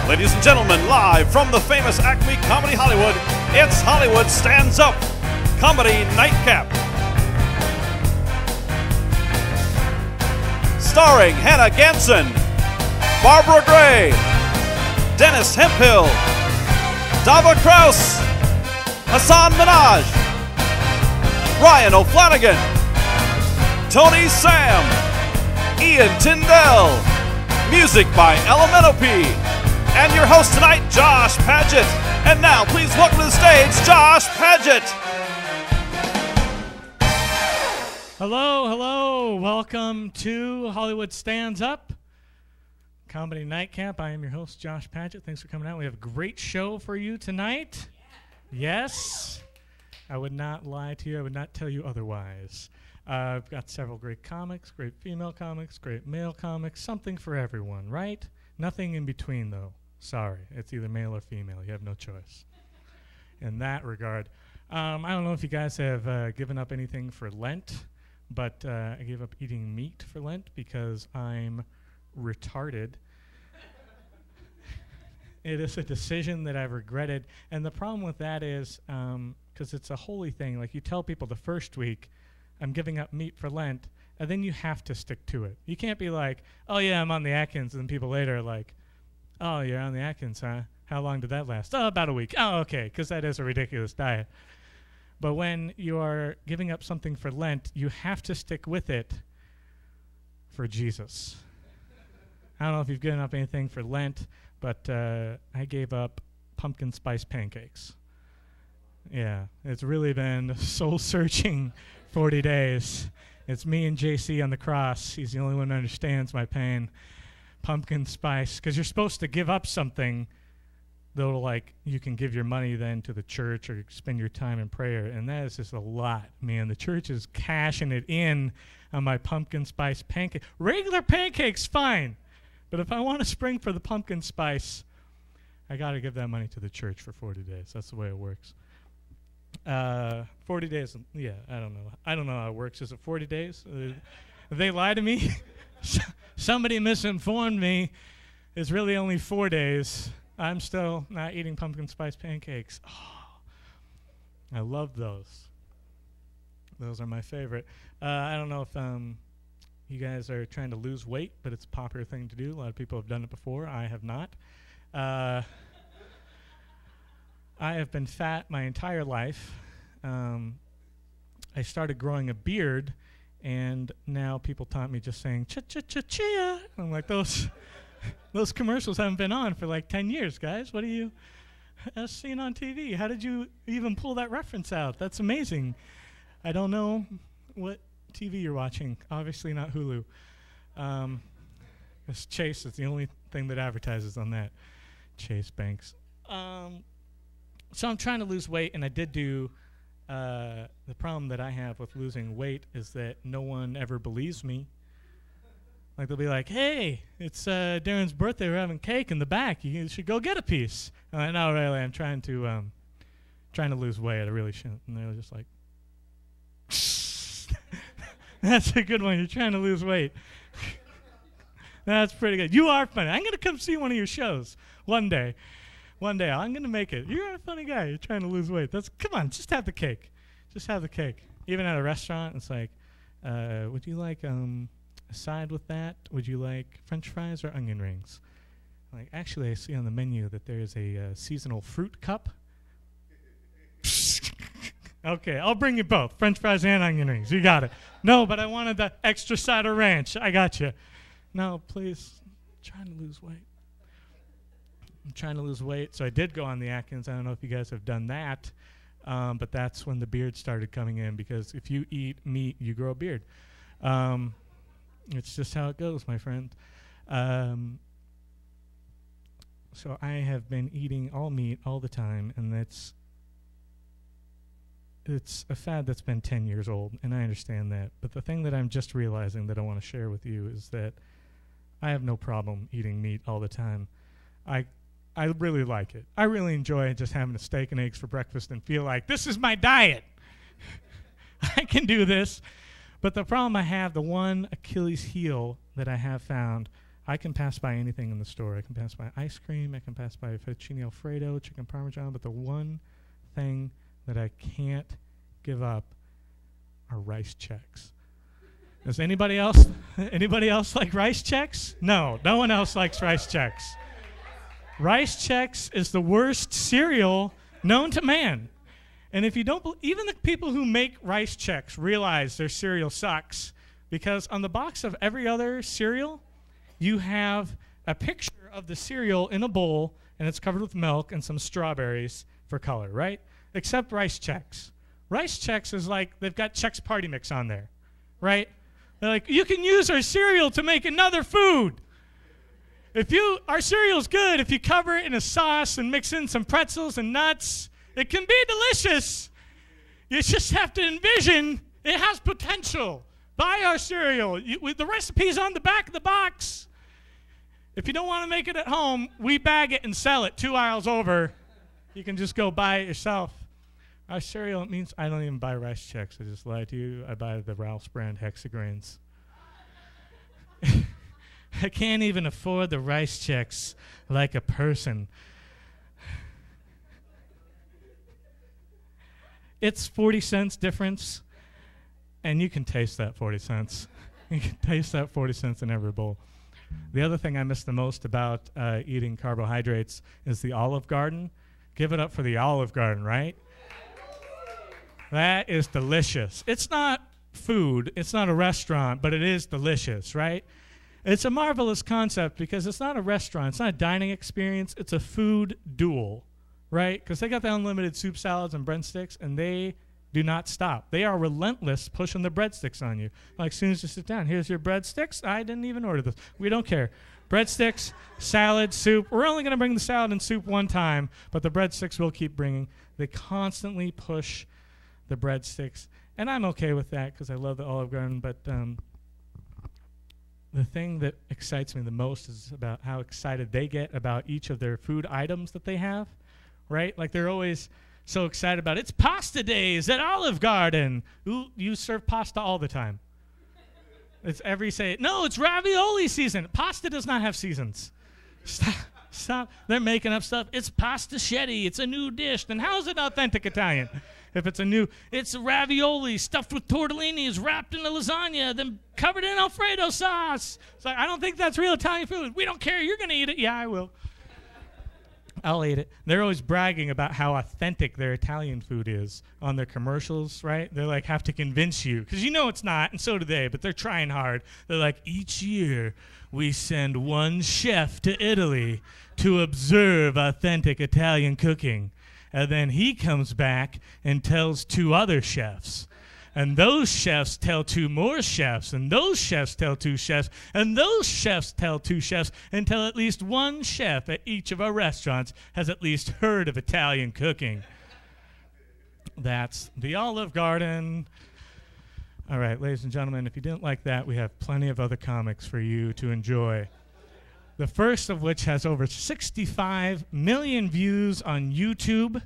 Ladies and gentlemen, live from the Famous ACME Comedy Hollywood, it's Hollywood Stands Up Comedy Nightcap. Starring Hannah GANSEN, Barbara Gray, Dennis HEMPHILL, DAVA KRAUSE, HASAN MINHAJ, Ryan O'Flanagan, Tony Sam, Ian TINDELL, music by P. And your host tonight, Josh Paget. And now, please welcome to the stage, Josh Paget. Hello, hello. Welcome to Hollywood Stands Up Comedy Nightcap. I am your host, Josh Paget. Thanks for coming out. We have a great show for you tonight. Yes. I would not lie to you. I would not tell you otherwise. I've got several great comics, great female comics, great male comics, something for everyone, right? Nothing in between, though. Sorry, it's either male or female. You have no choice in that regard. I don't know if you guys have given up anything for Lent, but I gave up eating meat for Lent because I'm retarded. It is a decision that I've regretted, and the problem with that is because it's a holy thing. Like, you tell people the first week, I'm giving up meat for Lent, and then you have to stick to it. You can't be like, oh yeah, I'm on the Atkins, and people later are like, oh, you're on the Atkins, huh? How long did that last? Oh, about a week. Oh, okay, because that is a ridiculous diet. But when you are giving up something for Lent, you have to stick with it for Jesus. I don't know if you've given up anything for Lent, but I gave up pumpkin spice pancakes. Yeah, it's really been soul-searching 40 days. It's me and JC on the cross. He's the only one who understands my pain. Pumpkin spice, because you're supposed to give up something, though, like, you can give your money then to the church or spend your time in prayer, and that is just a lot, man. The church is cashing it in on my pumpkin spice pancake. Regular pancakes, fine, but if I want to spring for the pumpkin spice, I got to give that money to the church for 40 days. That's the way it works. 40 days, yeah, I don't know. I don't know how it works. Is it 40 days? They lie to me? Somebody misinformed me. It's really only 4 days. I'm still not eating pumpkin spice pancakes. Oh, I love those. Those are my favorite. I don't know if you guys are trying to lose weight, but it's a popular thing to do. A lot of people have done it before. I have not. I have been fat my entire life. I started growing a beard, and now people taught me just saying cha-cha-cha-chia. I'm like, those commercials haven't been on for like 10 years, guys. What are you seeing on TV? How did you even pull that reference out? That's amazing. I don't know what TV you're watching. Obviously not Hulu. It's Chase is the only thing that advertises on that. Chase Banks. So I'm trying to lose weight, and I did do, the problem that I have with losing weight is that no one ever believes me. Like, they'll be like, hey, it's Darren's birthday, we're having cake in the back, you should go get a piece. I'm like, no, really, I'm trying to lose weight, I really shouldn't. And they're just like, that's a good one, you're trying to lose weight. That's pretty good. You are funny. I'm going to come see one of your shows one day. One day, I'm going to make it. You're a funny guy. You're trying to lose weight. Come on, just have the cake. Just have the cake. Even at a restaurant, it's like, would you like a side with that? Would you like French fries or onion rings? Like, actually, I see on the menu that there's a seasonal fruit cup. Okay, I'll bring you both, French fries and onion rings. You got it. No, but I wanted the extra side of ranch. I got you. No, please. I'm trying to lose weight. I'm trying to lose weight, so I did go on the Atkins. I don't know if you guys have done that, but that's when the beard started coming in, because if you eat meat, you grow a beard. It's just how it goes, my friend. So I have been eating all meat all the time, and it's a fad that's been 10 years old, and I understand that. But the thing that I'm just realizing that I want to share with you is that I have no problem eating meat all the time. I really like it. I really enjoy just having a steak and eggs for breakfast and feel like, this is my diet. I can do this. But the problem I have, the one Achilles heel that I have found, I can pass by anything in the store. I can pass by ice cream. I can pass by fettuccine Alfredo, chicken parmesan. But the one thing that I can't give up are rice checks. Does anybody else like rice checks? No, no one else likes rice checks. Rice checks is the worst cereal known to man. And if you don't, even the people who make rice checks realize their cereal sucks, because on the box of every other cereal, you have a picture of the cereal in a bowl, and it's covered with milk and some strawberries for color, right? Except rice checks. Rice checks is like they've got Chex Party Mix on there, right? They're like, you can use our cereal to make another food. Our cereal's good if you cover it in a sauce and mix in some pretzels and nuts. It can be delicious. You just have to envision it has potential. Buy our cereal. The recipe's on the back of the box. If you don't want to make it at home, we bag it and sell it 2 aisles over. You can just go buy it yourself. Our cereal, it means I don't even buy rice checks. I just lied to you. I buy the Ralph's brand hexagrains. I can't even afford the rice checks like a person. It's 40 cents difference, and you can taste that 40 cents. You can taste that 40 cents in every bowl. The other thing I miss the most about eating carbohydrates is the Olive Garden. Give it up for the Olive Garden, right? That is delicious. It's not food. It's not a restaurant, but it is delicious, right? It's a marvelous concept because it's not a restaurant. It's not a dining experience. It's a food duel, right? Because they got the unlimited soup salads and breadsticks, and they do not stop. They are relentless pushing the breadsticks on you. Like, as soon as you sit down, here's your breadsticks. I didn't even order this. We don't care. Breadsticks, salad, soup. We're only going to bring the salad and soup one time, but the breadsticks we'll keep bringing. They constantly push the breadsticks, and I'm okay with that because I love the Olive Garden, but the thing that excites me the most is about how excited they get about each of their food items that they have, right? Like, they're always so excited about it's pasta days at Olive Garden. Ooh, you serve pasta all the time. It's no, it's ravioli season. Pasta does not have seasons. Stop. They're making up stuff. It's pastichetti. It's a new dish. Then how is it authentic Italian? If it's ravioli stuffed with tortellinis, wrapped in a lasagna, then covered in Alfredo sauce. It's like, I don't think that's real Italian food. We don't care. You're going to eat it. Yeah, I will. I'll eat it. They're always bragging about how authentic their Italian food is on their commercials, right? They're like, have to convince you, because you know it's not, and so do they, but they're trying hard. They're like, each year we send one chef to Italy to observe authentic Italian cooking. And then he comes back and tells 2 other chefs. And those chefs tell 2 more chefs. And those chefs tell 2 chefs. And those chefs tell 2 chefs until at least 1 chef at each of our restaurants has at least heard of Italian cooking. That's the Olive Garden. All right, ladies and gentlemen, if you didn't like that, we have plenty of other comics for you to enjoy. The first of which has over 65 million views on YouTube.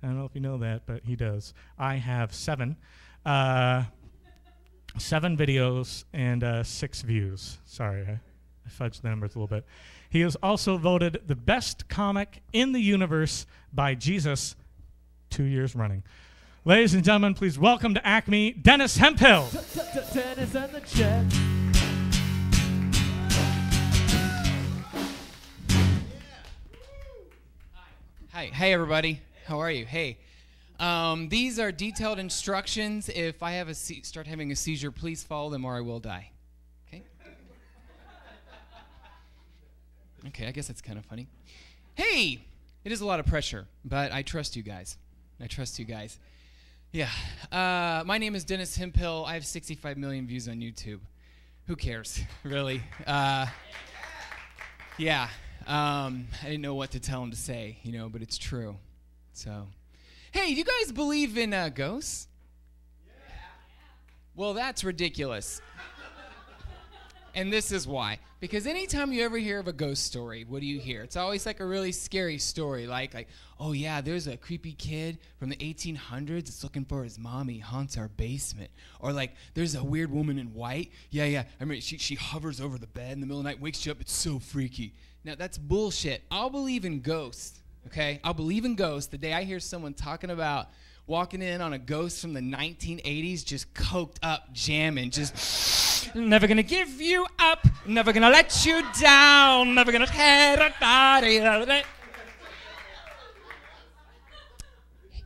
I don't know if you know that, but he does. I have 7. 7 videos and 6 views. Sorry, I fudged the numbers a little bit. He is also voted the best comic in the universe by Jesus 2 years running. Ladies and gentlemen, please welcome to Acme, Dennis Hemphill. Dennis and the Jet. Hey everybody, how are you? Hey, these are detailed instructions. If I have start having a seizure, please follow them or I will die. Okay? Okay, I guess that's kind of funny. Hey, it is a lot of pressure, but I trust you guys. Yeah, my name is Dennis Hemphill. I have 65 million views on YouTube. Who cares, really? Yeah. I didn't know what to tell him to say, but it's true. So, hey, do you guys believe in ghosts? Yeah. Well, that's ridiculous. And this is why. Because anytime you ever hear of a ghost story, what do you hear? It's always like a really scary story. Like, oh yeah, there's a creepy kid from the 1800s that's looking for his mom. He haunts our basement. Or like, there's a weird woman in white. Yeah. I mean, she hovers over the bed in the middle of the night, wakes you up. It's so freaky. Now, that's bullshit. I'll believe in ghosts, okay? I'll believe in ghosts the day I hear someone talking about walking in on a ghost from the 1980s, just coked up, jamming, just never gonna give you up, never gonna let you down, never gonna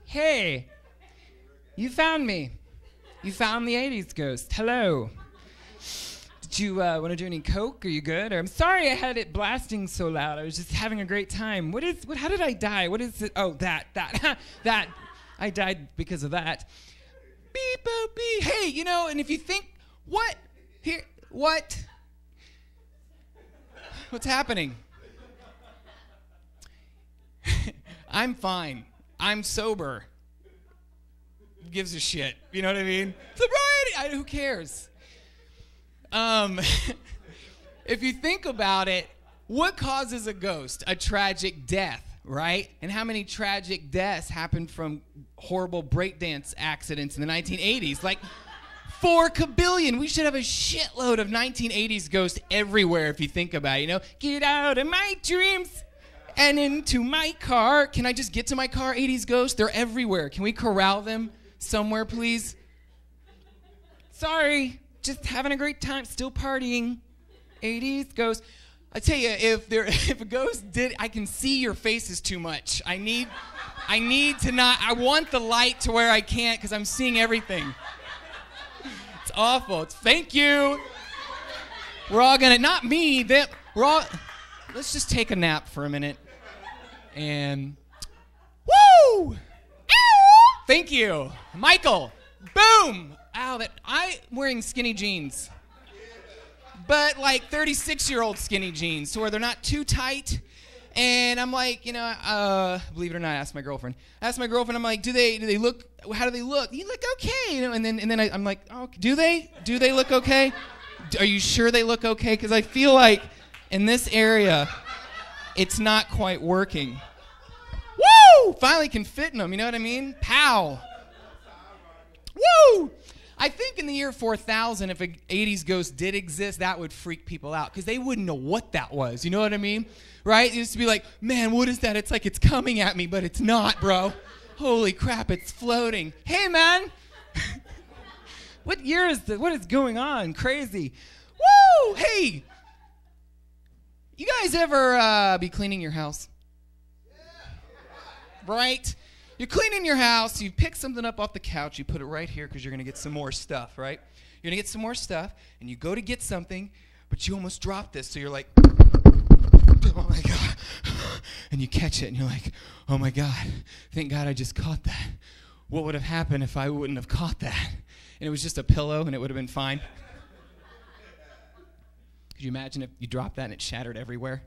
Hey, you found me. You found the 80s ghost. Hello. Did you want to do any coke? Are you good? Or I'm sorry I had it blasting so loud. I was just having a great time. How did I die? What is it? Oh, that. I died because of that. Beep, boop, beep. Hey, you know, and if you think, what? What's happening? I'm fine. I'm sober. Who gives a shit? You know what I mean? Sobriety! Who cares? If you think about it, what causes a ghost? A tragic death, right? And how many tragic deaths happened from horrible breakdance accidents in the 1980s? Like 4 kabillion. We should have a shitload of 1980s ghosts everywhere if you think about it, you know? Get out of my dreams and into my car. Can I just get to my car, 80s ghosts? They're everywhere. Can we corral them somewhere, please? Sorry. Just having a great time, still partying. 80s ghosts. I tell you, if a ghost did, I can see your faces too much. I need to not. I want the light to where I can't because I'm seeing everything. It's awful. Thank you. We're all gonna, not me. Let's just take a nap for a minute. And woo! Ow! Thank you, Michael. Boom. Ow, I'm wearing skinny jeans. But like 36-year-old skinny jeans, so where they're not too tight. And I'm like, you know, believe it or not, I asked my girlfriend. I'm like, do they look, how do they look? You look okay, you know, and then I'm like, oh, do they look okay? Are you sure they look okay? Because I feel like in this area, it's not quite working. Woo! Finally can fit in them, you know what I mean? Pow! Woo! I think in the year 4000, if an 80s ghost did exist, that would freak people out because they wouldn't know what that was. You know what I mean? Right? It used to be like, man, what is that? It's like it's coming at me, but it's not, bro. Holy crap, it's floating. Hey, man. What year is this? What is going on? Crazy. Woo! Hey. You guys ever be cleaning your house? Right? You're cleaning your house, you pick something up off the couch, you put it right here because you're going to get some more stuff, right? You're going to get some more stuff, and you go to get something, but you almost dropped this, so you're like, oh my God. And you catch it, and you're like, oh my God, thank God I just caught that. What would have happened if I wouldn't have caught that? And it was just a pillow, and it would have been fine. Could you imagine if you dropped that and it shattered everywhere?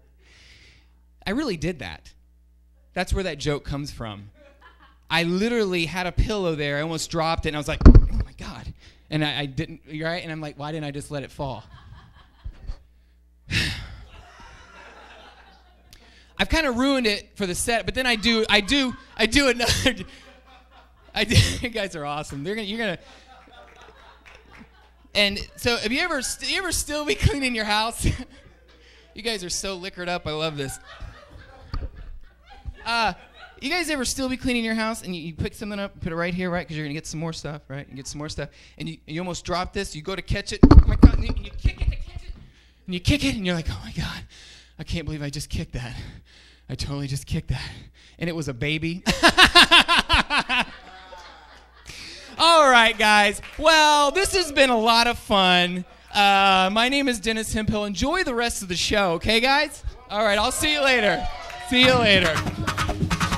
I really did that. That's where that joke comes from. I literally had a pillow there. I almost dropped it, and I was like, oh, my God. And I didn't, right? And I'm like, why didn't I just let it fall? I've kind of ruined it for the set, but then I do another. You guys are awesome. You're gonna. And so, have you ever still be cleaning your house? You guys are so liquored up. I love this. You guys ever still be cleaning your house and you pick something up, put it right here, right? Because you're going to get some more stuff, right? You get some more stuff. And you almost drop this. You go to catch it. Oh, my God. And you kick it to catch it. And you kick it, and you're like, oh, my God. I can't believe I just kicked that. I totally just kicked that. And it was a baby. All right, guys. Well, this has been a lot of fun. My name is Dennis Hemphill. Enjoy the rest of the show, okay, guys? All right, I'll see you later. See you later.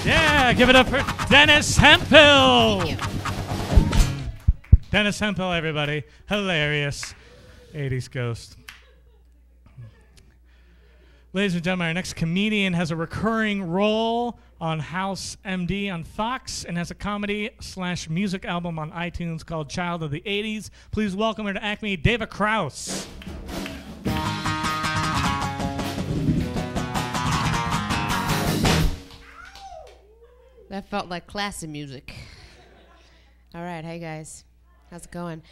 Yeah, give it up for Dennis Hemphill. Dennis Hemphill, everybody. Hilarious. 80s ghost. Ladies and gentlemen, our next comedian has a recurring role on House MD on Fox and has a comedy/music album on iTunes called Child of the 80s. Please welcome her to Acme, DAVA KRAUSE. That felt like classy music. All right, hey guys, how's it going?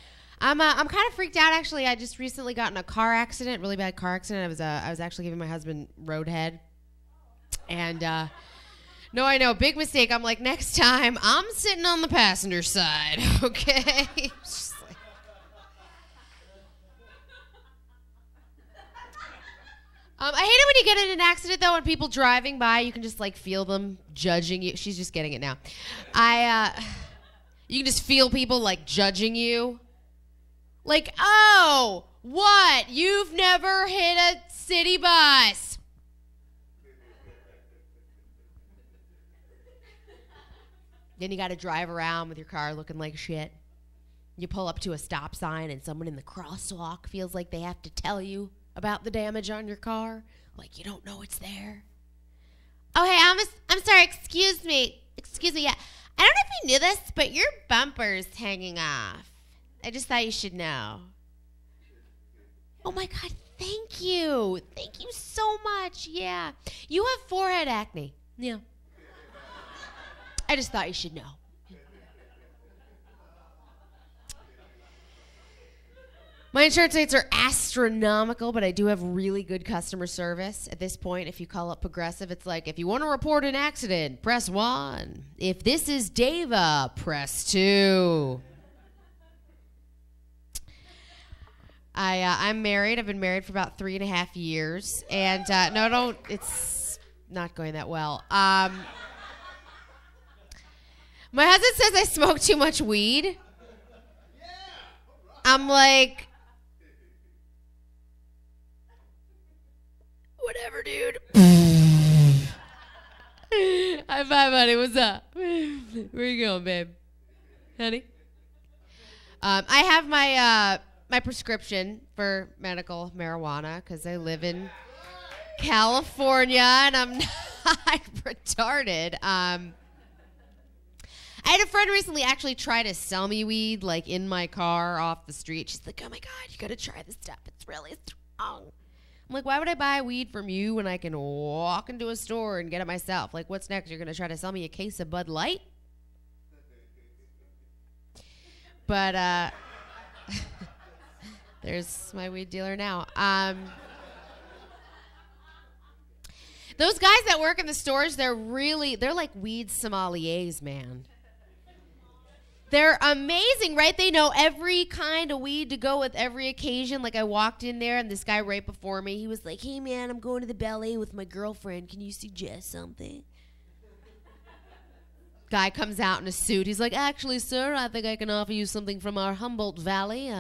I'm kind of freaked out actually. I just recently got in a car accident, really bad car accident. I was actually giving my husband roadhead, and no, I know, big mistake. I'm like, next time I'm sitting on the passenger side, okay? Just like, I hate it when you get in an accident though, and people driving by, you can just like feel them judging you. She's just getting it now. You can just feel people like judging you. Like, oh, what? You've never hit a city bus. Then you got to drive around with your car looking like shit. You pull up to a stop sign and someone in the crosswalk feels like they have to tell you about the damage on your car. Like you don't know it's there. Oh, hey, I'm sorry, excuse me, yeah. I don't know if you knew this, but your bumper's hanging off. I just thought you should know. Oh my God, thank you. Thank you so much, yeah. You have forehead acne. Yeah. I just thought you should know. My insurance rates are astronomical, but I do have really good customer service. At this point, if you call up Progressive, it's like, if you want to report an accident, press 1. If this is DAVA, press 2. I'm married. I've been married for about 3.5 years. And no, it's not going that well. My husband says I smoke too much weed. I'm like, whatever, dude. High five, honey. What's up? Where you going, babe? Honey? I have my prescription for medical marijuana because I live in California and I'm not retarded. I had a friend recently actually try to sell me weed, like, in my car off the street. She's like, oh, my God, you got to try this stuff. It's really strong. I'm like, why would I buy weed from you when I can walk into a store and get it myself? Like, what's next? You're going to try to sell me a case of Bud Light? But there's my weed dealer now. Those guys that work in the stores, they're like weed sommeliers, man. They're amazing, right? They know every kind of weed to go with every occasion. Like, I walked in there, and this guy right before me, he was like, hey, man, I'm going to the ballet with my girlfriend. Can you suggest something? Guy comes out in a suit. He's like, actually, sir, I think I can offer you something from our Humboldt Valley.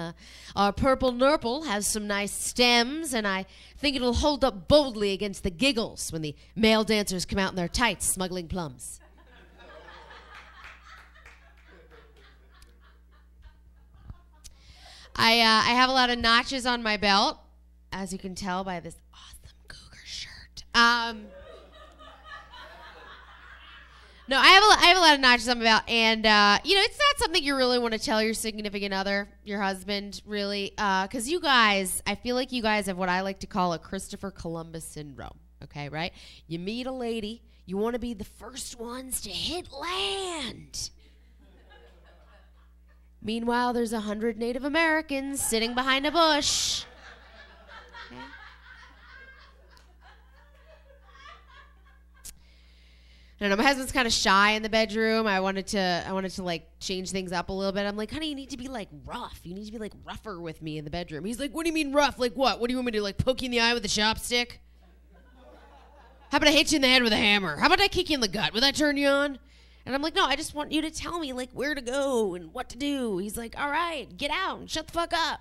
Our purple nurple has some nice stems, and I think it'll hold up boldly against the giggles when the male dancers come out in their tights smuggling plums. I have a lot of notches on my belt, as you can tell by this awesome cougar shirt. No, I have a lot of notches on my belt, and you know, it's not something you really want to tell your significant other, your husband, really, because you guys, I feel like you guys have what I like to call a Christopher Columbus syndrome. Okay, right? You meet a lady, you want to be the first ones to hit land. Meanwhile, there's 100 Native Americans sitting behind a bush. Okay. I don't know, my husband's kind of shy in the bedroom. I wanted to like change things up a little bit. I'm like, honey, you need to be like rough. You need to be like rougher with me in the bedroom. He's like, what do you mean rough? Like what? What do you want me to do? Like poke you in the eye with a chopstick? How about I hit you in the head with a hammer? How about I kick you in the gut? Would that turn you on? And I'm like, no, I just want you to tell me, like, where to go and what to do. He's like, all right, get out and shut the fuck up.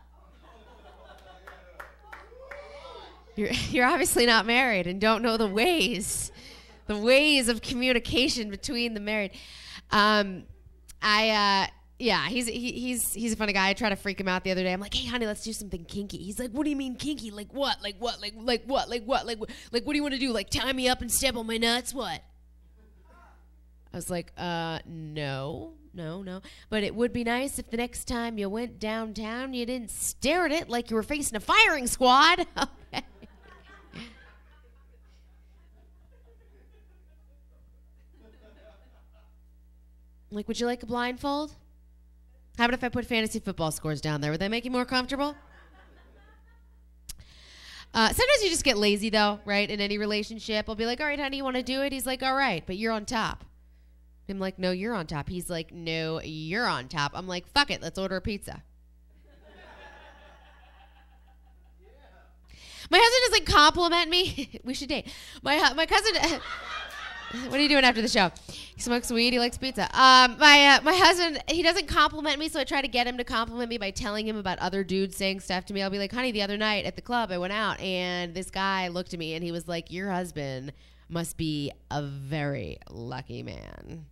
You're obviously not married and don't know the ways of communication between the married. Yeah, he's a funny guy. I tried to freak him out the other day. I'm like, hey, honey, let's do something kinky. He's like, what do you mean kinky? Like what? Like what? Like what? Like what? Like what do you want to do? Like tie me up and step on my nuts? What? I was like, no. But it would be nice if the next time you went downtown, you didn't stare at it like you were facing a firing squad. Okay. Like, would you like a blindfold? How about if I put fantasy football scores down there? Would that make you more comfortable? Sometimes you just get lazy, though, right? In any relationship, I'll be like, all right, honey, you want to do it? He's like, all right, but you're on top. I'm like, no, you're on top. He's like, no, you're on top. I'm like, fuck it, let's order a pizza. My husband doesn't compliment me. We should date. My cousin... What are you doing after the show? He smokes weed. He likes pizza. My husband, he doesn't compliment me, so I try to get him to compliment me by telling him about other dudes saying stuff to me. I'll be like, honey, the other night at the club, I went out, and this guy looked at me, and he was like, your husband must be a very lucky man.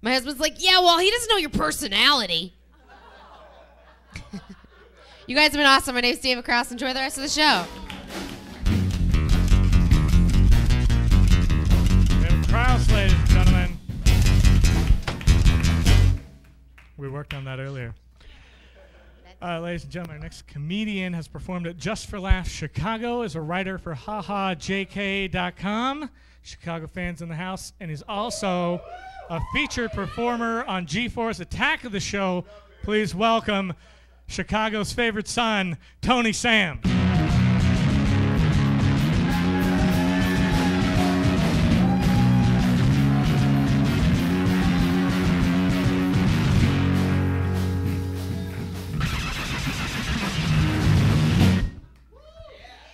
My husband's like, yeah, well, he doesn't know your personality. You guys have been awesome. My name's David Krause. Enjoy the rest of the show. KRAUSE, ladies and gentlemen. We worked on that earlier. Ladies and gentlemen, our next comedian has performed at Just for Laughs Chicago, is a writer for HaHaJK.com. Chicago fans in the house, and he's also a featured performer on G4's Attack of the Show. Please welcome Chicago's favorite son, Tony Sam.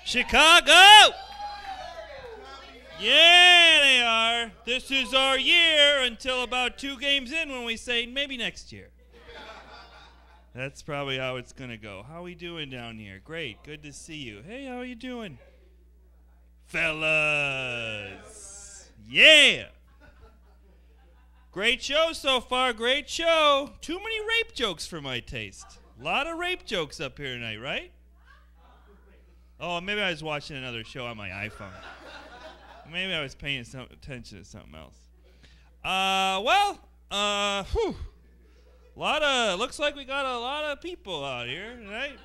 Chicago! Yeah, they are. This is our year until about 2 games in when we say maybe next year. That's probably how it's going to go. How we doing down here? Great. Good to see you. Hey, how are you doing? Fellas. Yeah. Great show so far. Great show. Too many rape jokes for my taste. A lot of rape jokes up here tonight, right? Oh, maybe I was watching another show on my iPhone. Maybe I was paying some attention to something else. Looks like we got a lot of people out here tonight.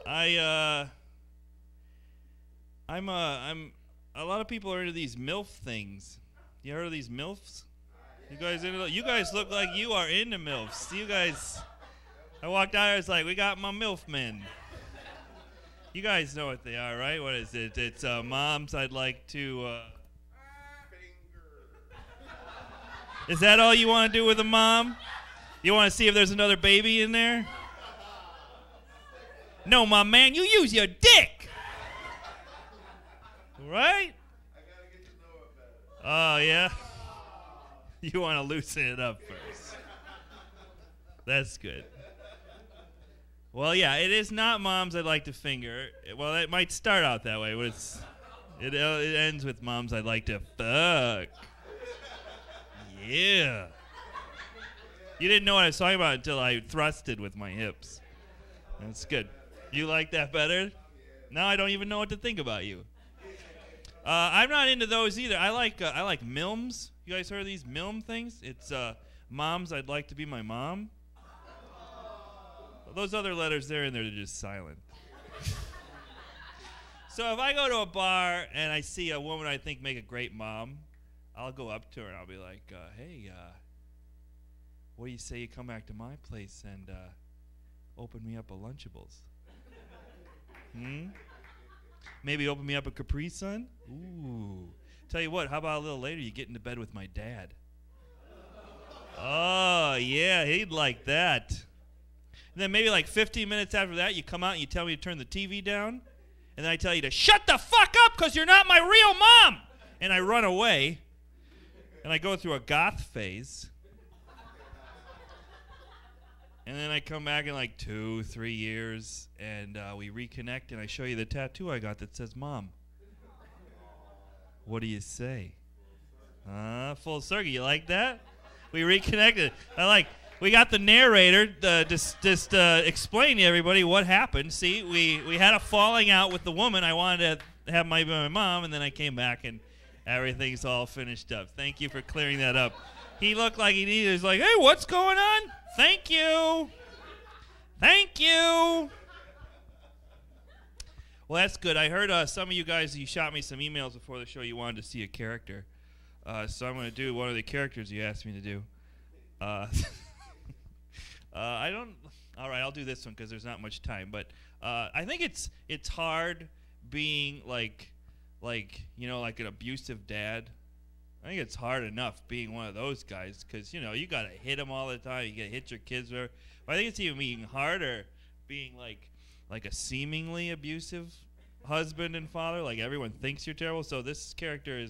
A lot of people are into these MILF things. You heard of these MILFs? You guys into? You guys look like you are into MILFs. You guys, I walked out here, it's like, we got my MILF men. You guys know what they are, right? What is it? It's moms I'd like to... Is that all you want to do with a mom? You want to see if there's another baby in there? No, my man, you use your dick! Right? Oh, yeah? You want to loosen it up first. That's good. Well, yeah, it is not moms I'd like to finger. Well, it might start out that way, but it ends with moms I'd like to fuck. Yeah. You didn't know what I was talking about until I thrusted with my hips. That's good. You like that better? Now I don't even know what to think about you. I'm not into those either. I like MILMs. You guys heard of these MILM things? It's moms I'd like to be my mom. Those other letters there and they're just silent. So if I go to a bar and I see a woman I think make a great mom, I'll go up to her and I'll be like, hey, what do you say you come back to my place and open me up a Lunchables? Maybe open me up a Capri Sun? Ooh. Tell you what, how about a little later you get into bed with my dad? Oh, yeah, he'd like that. And then maybe like 15 minutes after that, you come out and you tell me to turn the TV down. And then I tell you to shut the fuck up because you're not my real mom. And I run away. And I go through a goth phase. And then I come back in like 2-3 years. And we reconnect. And I show you the tattoo I got that says mom. What do you say? Full circle. You like that? We reconnected. We got the narrator just explain to everybody what happened. See, we had a falling out with the woman. I wanted to have my mom, and then I came back, and everything's all finished up. Thank you for clearing that up. He looked like he needed. He's like, hey, what's going on? Thank you. Thank you. Well, that's good. I heard some of you guys, you shot me some emails before the show. You wanted to see a character. So I'm going to do one of the characters you asked me to do. I don't. All right, I'll do this one because there's not much time. But I think it's hard being like an abusive dad. I think it's hard enough being one of those guys because you gotta hit them all the time. You gotta hit your kids. But I think it's even being harder being like a seemingly abusive husband and father. Like everyone thinks you're terrible. So this character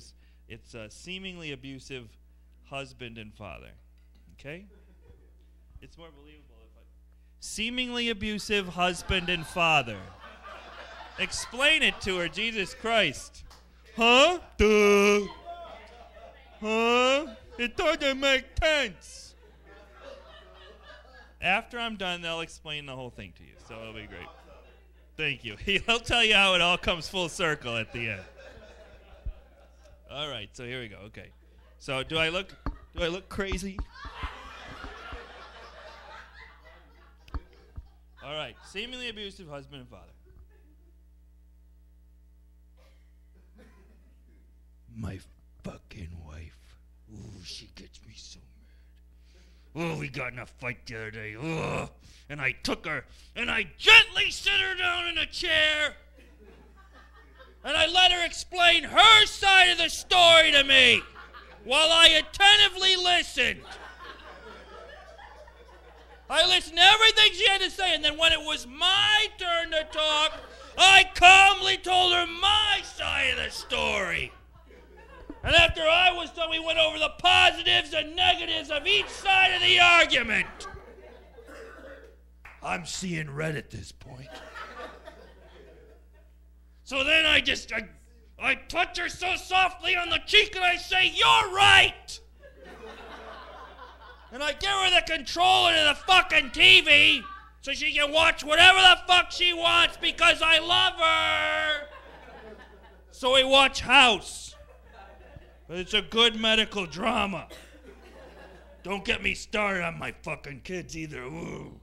it's a seemingly abusive husband and father. Okay, it's more believable if I seemingly abusive husband and father. Explain it to her, Jesus Christ. Huh? Duh. Huh? It doesn't make sense. After I'm done, they'll explain the whole thing to you, so it'll be great. Thank you. He'll tell you how it all comes full circle at the end. All right, so here we go. Okay. So do I look crazy? All right. Seemingly abusive husband and father. My fucking wife. Ooh, she gets me so mad. Oh, we got in a fight the other day. Ugh. And I took her, and I gently set her down in a chair, and I let her explain her side of the story to me while I attentively listened. I listened to everything she had to say, and then when it was my turn to talk, I calmly told her my side of the story. And after I was done, we went over the positives and negatives of each side of the argument. I'm seeing red at this point. So then I touch her so softly on the cheek and I say, "You're right!" And I give her the controller to the fucking TV so she can watch whatever the fuck she wants because I love her. So we watch House. But it's a good medical drama. Don't get me started on my fucking kids either. Ooh.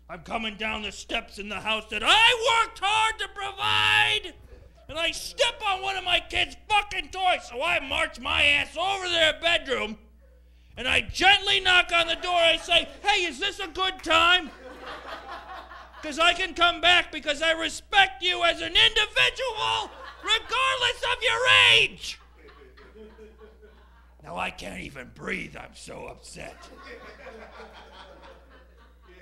I'm coming down the steps in the house that I worked hard to provide, and I step on one of my kids' fucking toys, so I march my ass over to their bedroom, and I gently knock on the door. I say, "Hey, is this a good time? Because I can come back because I respect you as an individual, regardless of your age." Now I can't even breathe, I'm so upset.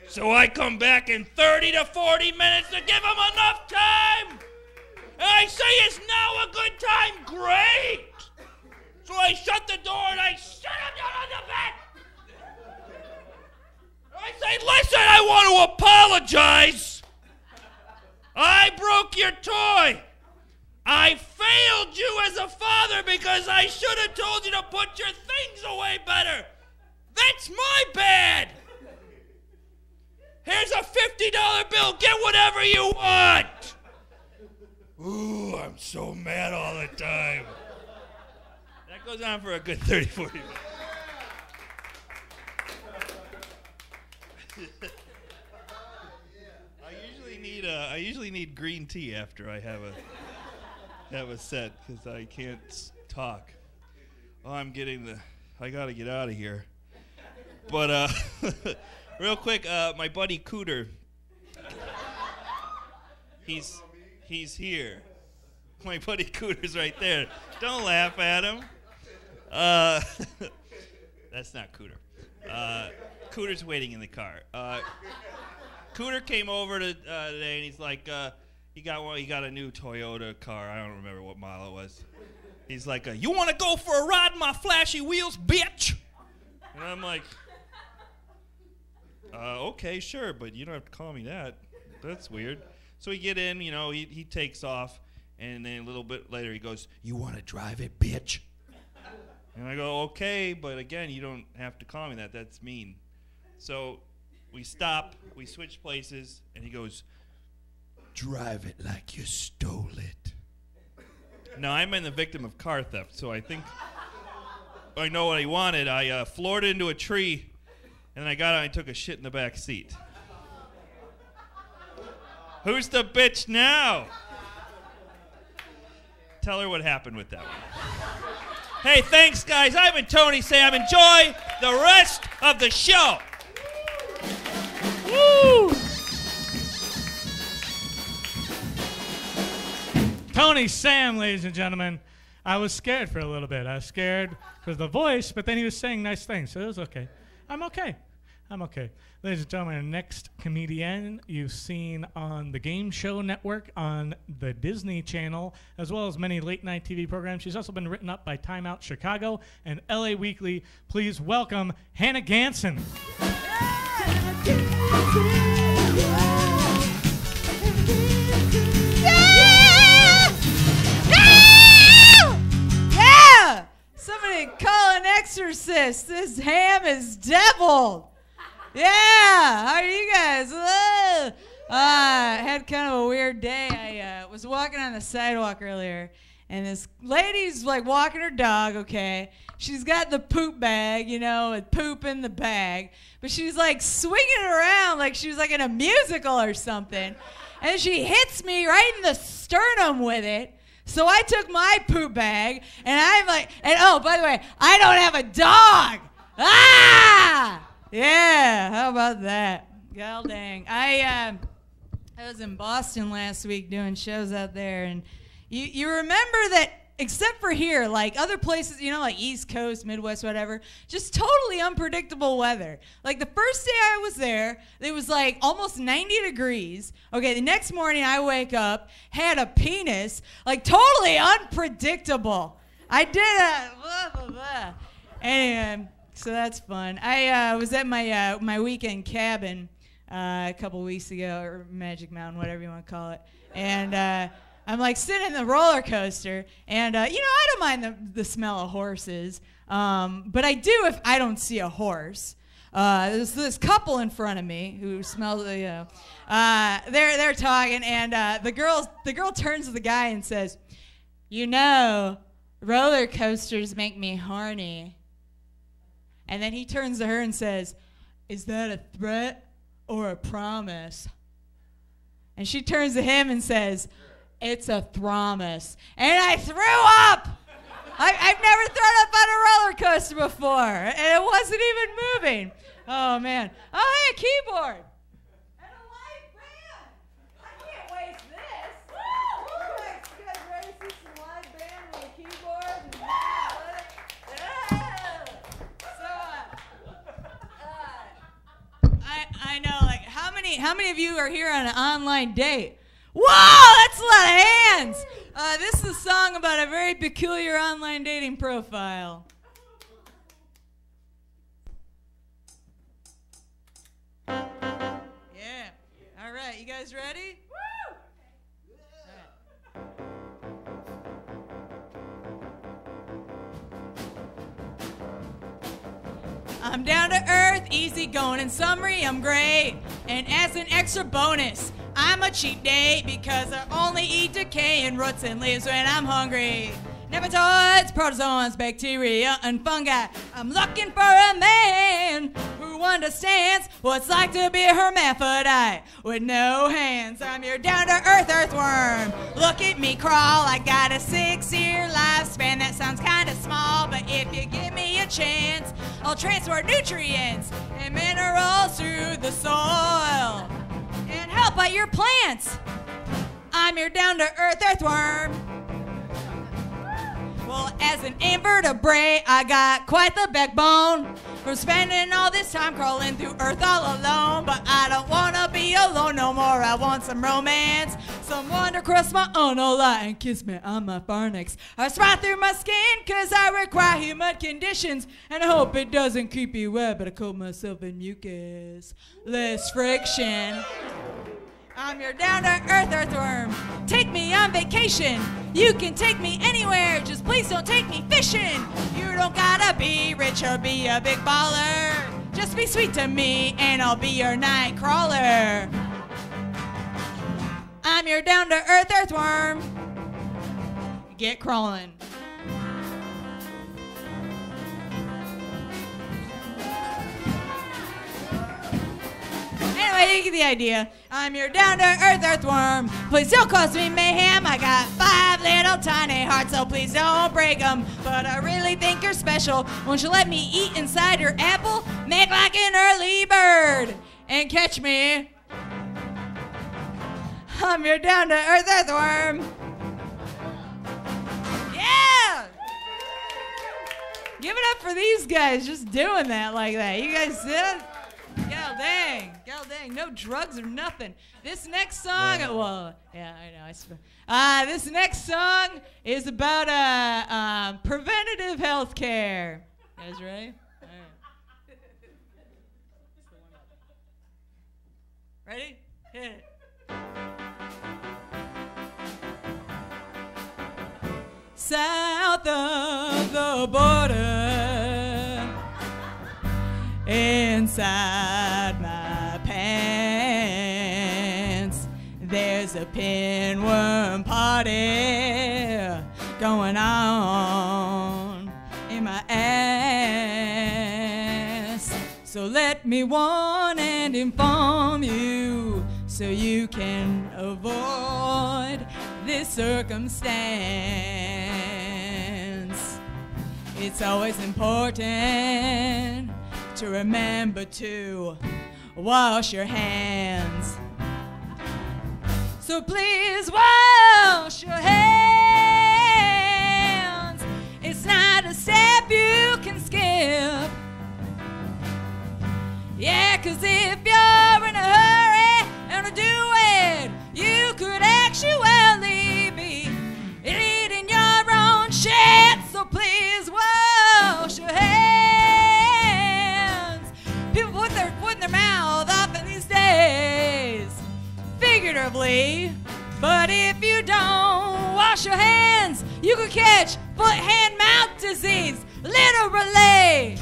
So I come back in 30 to 40 minutes to give him enough time. And I say, "Is now a good time?" "Great." So I shut the door and I shut him down on the bed. I say, "Listen, I want to apologize. I broke your toy. I failed you as a father because I should have told you to put your things away better. That's my bad. Here's a $50 bill. Get whatever you want." Ooh, I'm so mad all the time. That goes on for a good 30, 40 minutes. I usually need green tea after I have a set because I can't talk. Oh, I gotta get out of here. But real quick, my buddy Cooter, he's here. My buddy Cooter's right there. Don't laugh at him. That's not Cooter. Cooter's waiting in the car. Cooter came over today and he's like, he got a new Toyota car. I don't remember what model it was. He's like, "You want to go for a ride in my flashy wheels, bitch?" And I'm like, okay, sure, but you don't have to call me that. That's weird. So we get in, he takes off, and then a little bit later he goes, "You want to drive it, bitch?" And I go, "Okay, but again, you don't have to call me that. That's mean." So we stop, we switch places, and he goes, "Drive it like you stole it." Now, I'm the victim of car theft, so I think I know what he wanted. I floored into a tree, and I got out and I took a shit in the back seat. Who's the bitch now? tell her what happened with that one. Hey, thanks, guys. I've been Tony Sam. Enjoy the rest of the show. Woo! Tony Sam, ladies and gentlemen. I was scared for a little bit. I was scared because of the voice, but then he was saying nice things, so it was okay. I'm okay. I'm okay. Ladies and gentlemen, our next comedian you've seen on the Game Show Network, on the Disney Channel, as well as many late-night TV programs. She's also been written up by Time Out Chicago and LA Weekly. Please welcome Hannah GANSEN. Yeah! Somebody call an exorcist. This ham is deviled. Yeah, how are you guys? I had kind of a weird day. I was walking on the sidewalk earlier, and this lady's like walking her dog, okay? She's got the poop bag, you know, with poop in the bag, but she's like swinging it around like she was like in a musical or something. And she hits me right in the sternum with it. So I took my poop bag, and I'm like, and oh, by the way, I don't have a dog. Ah! Yeah, how about that? God dang. I was in Boston last week doing shows out there, and you remember that, except for here, like other places, you know, like East Coast, Midwest, whatever, just totally unpredictable weather. Like the first day I was there, it was like almost 90 degrees. Okay, the next morning I wake up, had a penis, like totally unpredictable. I did a blah, blah, blah. Anyway, so that's fun. I was at my weekend cabin a couple weeks ago, or Magic Mountain, whatever you want to call it, and I'm like sitting in the roller coaster, and you know, I don't mind the smell of horses, but I do if I don't see a horse. There's this couple in front of me who smells, you know, they're talking, and the girl turns to the guy and says, "You know, roller coasters make me horny." And then he turns to her and says, "Is that a threat or a promise?" And she turns to him and says, "It's a thromus." And I threw up! I've never thrown up on a roller coaster before, and it wasn't even moving. Oh, man. Oh, hey, a keyboard. And a live band. I can't waste this. You guys ready to see some live band with a keyboard? And I know, like, how many of you are here on an online date? Whoa, that's a lot of hands. This is a song about a very peculiar online dating profile. Yeah. All right, you guys ready? Woo! All right. I'm down to earth, easy going, in summary, I'm great. And as an extra bonus, I'm a cheap date because I only eat decaying roots and leaves when I'm hungry. Nematodes, protozoans, bacteria, and fungi. I'm looking for a man who understands what it's like to be a hermaphrodite with no hands. I'm your down-to-earth earthworm. Look at me crawl. I got a 6-year lifespan. That sounds kind of small, but if you give me a chance, I'll transport nutrients and minerals through the soil and help out your plants. I'm your down-to-earth earthworm. Well, as an invertebrate, I got quite the backbone from spending all this time crawling through earth all alone. But I don't want to be alone no more. I want some romance. Someone to cross my unoli and kiss me on my pharynx. I spot through my skin because I require humid conditions. And I hope it doesn't keep you wet, but I coat myself in mucus. Less friction. I'm your down-to-earth earthworm. Take me on vacation. You can take me anywhere. Just please don't take me fishing. You don't gotta be rich or be a big baller. Just be sweet to me and I'll be your night crawler. I'm your down-to-earth earthworm. Get crawling. Anyway, you get the idea. I'm your down-to-earth earthworm. Please don't cause me mayhem. I got 5 little tiny heart, so please don't break them. But I really think you're special. Won't you let me eat inside your apple? Make like an early bird and catch me. I'm your down-to-earth earthworm. Yeah! Give it up for these guys just doing that like that. You guys did? God dang. God dang. No drugs or nothing. This next song, well, yeah, I know. This next song is about preventative health care. You guys ready? All right. Ready? Hit it. South of the border, inside my pants, there's a pinworm party going on in my ass. So let me warn and inform you so you can avoid this circumstance. It's always important to remember to wash your hands. So please wash your hands. It's not a step you can skip. Yeah, 'cause if you're in a hurry and to do it, you could actually be eating your own shit. So please wash your hands. People putting their mouth open these days, figuratively. But if you don't wash your hands, you could catch foot, hand, mouth disease, literally.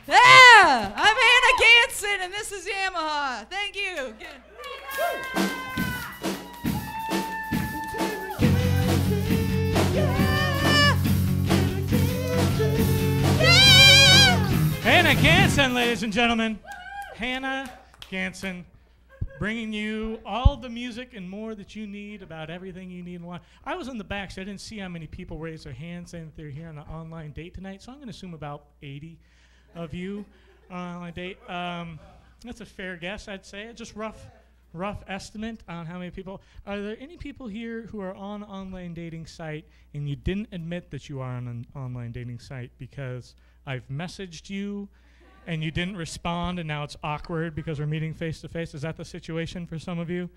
Yeah, I'm Hannah GANSEN, and this is Yamaha. Thank you. Hannah GANSEN, ladies and gentlemen. Hannah GANSEN, bringing you all the music and more that you need about everything you need and want. I was in the back, so I didn't see how many people raised their hands saying that they're here on an online date tonight, so I'm going to assume about 80 of you on an online date. That's a fair guess, I'd say. Just rough estimate on how many people. Are there any people here who are on an online dating site and you didn't admit that you are on an online dating site because I've messaged you and you didn't respond and now it's awkward because we're meeting face to face? Is that the situation for some of you?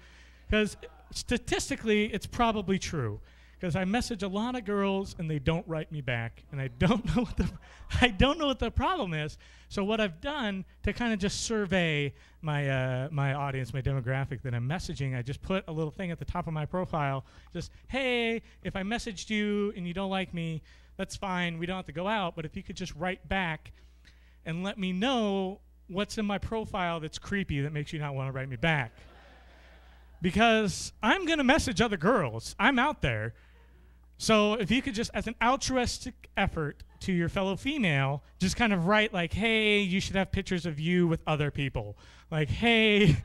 Because statistically, it's probably true. because I message a lot of girls and they don't write me back, and I don't know what the problem is. So what I've done to kind of just survey my my audience, my demographic that I'm messaging, I just put a little thing at the top of my profile, just, hey, if I messaged you and you don't like me, that's fine. We don't have to go out, but if you could just write back and let me know what's in my profile that's creepy that makes you not want to write me back. Because I'm going to message other girls. I'm out there. So if you could just, as an altruistic effort to your fellow female, just kind of write like, hey, you should have pictures of you with other people. Like, hey,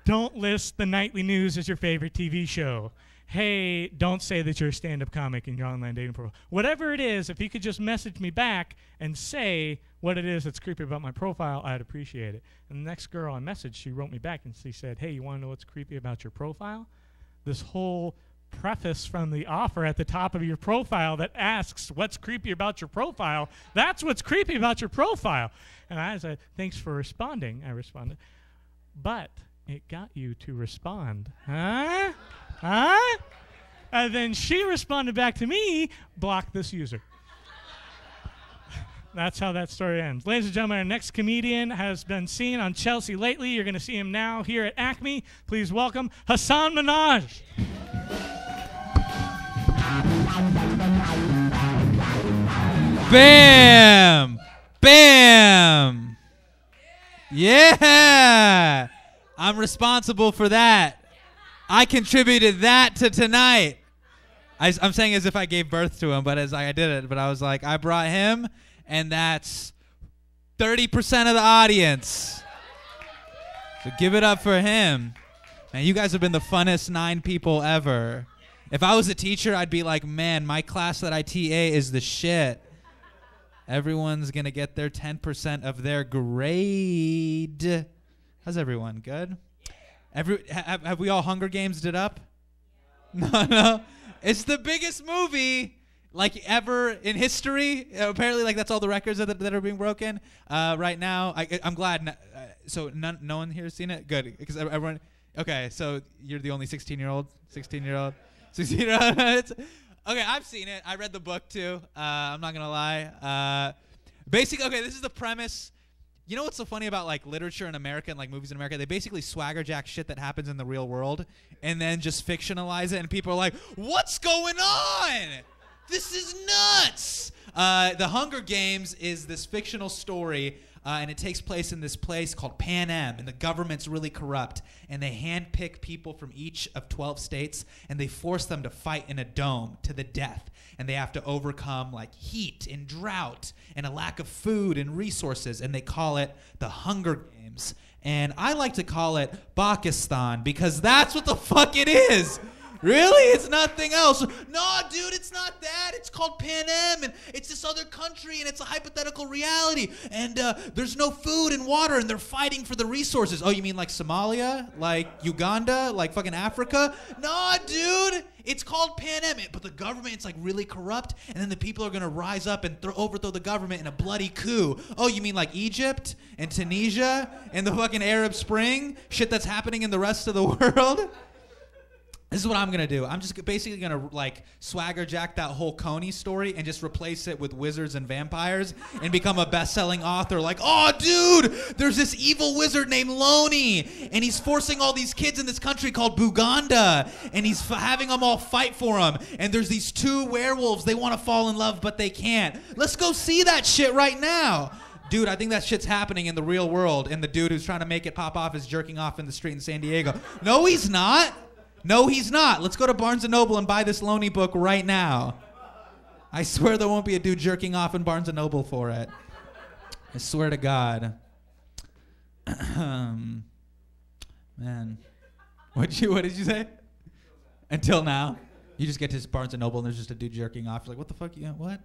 don't list the nightly news as your favorite TV show. Hey, don't say that you're a stand-up comic in your online dating profile. Whatever it is, if you could just message me back and say what it is that's creepy about my profile, I'd appreciate it. And the next girl I messaged, she wrote me back and she said, hey, you want to know what's creepy about your profile? This whole preface from the offer at the top of your profile that asks what's creepy about your profile, that's what's creepy about your profile. And I said, thanks for responding. I responded. But it got you to respond. Huh? Huh? And then she responded back to me, block this user. That's how that story ends. Ladies and gentlemen, our next comedian has been seen on Chelsea lately. You're going to see him now here at Acme. Please welcome HASAN MINHAJ. Bam! Bam! Yeah! I'm responsible for that. I contributed that to tonight. I'm saying as if I gave birth to him, but as I did it. But I was like, I brought him, and that's 30% of the audience. So give it up for him. Man, you guys have been the funnest 9 people ever. If I was a teacher, I'd be like, man, my class that I TA is the shit. Everyone's going to get their 10% of their grade. How's everyone? Good? Have we all Hunger Games it up? No. It's the biggest movie like ever in history. Apparently, like that's all the records that are being broken right now. I'm glad. So no one here has seen it? Good. Because everyone... Okay, so you're the only 16-year-old? 16-year-old? 16-year-old? Okay, I've seen it. I read the book, too. I'm not going to lie. Basically, okay, this is the premise. You know what's so funny about, like, literature in America and, like, movies in America? They basically swagger jack shit that happens in the real world and then just fictionalize it, and people are like, what's going on? This is nuts! The Hunger Games is this fictional story, and it takes place in this place called Pan Am, and the government's really corrupt, and they handpick people from each of 12 states, and they force them to fight in a dome to the death, and they have to overcome like heat and drought and a lack of food and resources, and they call it the Hunger Games. And I like to call it Pakistan because that's what the fuck it is. Really? It's nothing else. No, dude, it's not that. It's called Pan Am, and it's this other country, and it's a hypothetical reality. And there's no food and water, and they're fighting for the resources. Oh, you mean like Somalia? Like Uganda? Like fucking Africa? No, dude. It's called Pan Am, but the government, it's like really corrupt, and then the people are going to rise up and overthrow the government in a bloody coup. Oh, you mean like Egypt and Tunisia and the fucking Arab Spring? Shit that's happening in the rest of the world? This is what I'm going to do. I'm just basically going to like swagger jack that whole Coney story and just replace it with wizards and vampires and become a best-selling author. Like, oh, dude, there's this evil wizard named Loney, and he's forcing all these kids in this country called Buganda, and he's having them all fight for him. And there's these 2 werewolves. They want to fall in love, but they can't. Let's go see that shit right now. Dude, I think that shit's happening in the real world, and the dude who's trying to make it pop off is jerking off in the street in San Diego. No, he's not. No, he's not. Let's go to Barnes & Noble and buy this Loney book right now. I swear there won't be a dude jerking off in Barnes & Noble for it. I swear to God. Man. What did you say? Until now. You just get to Barnes & Noble and there's just a dude jerking off. You're like, what the fuck? What?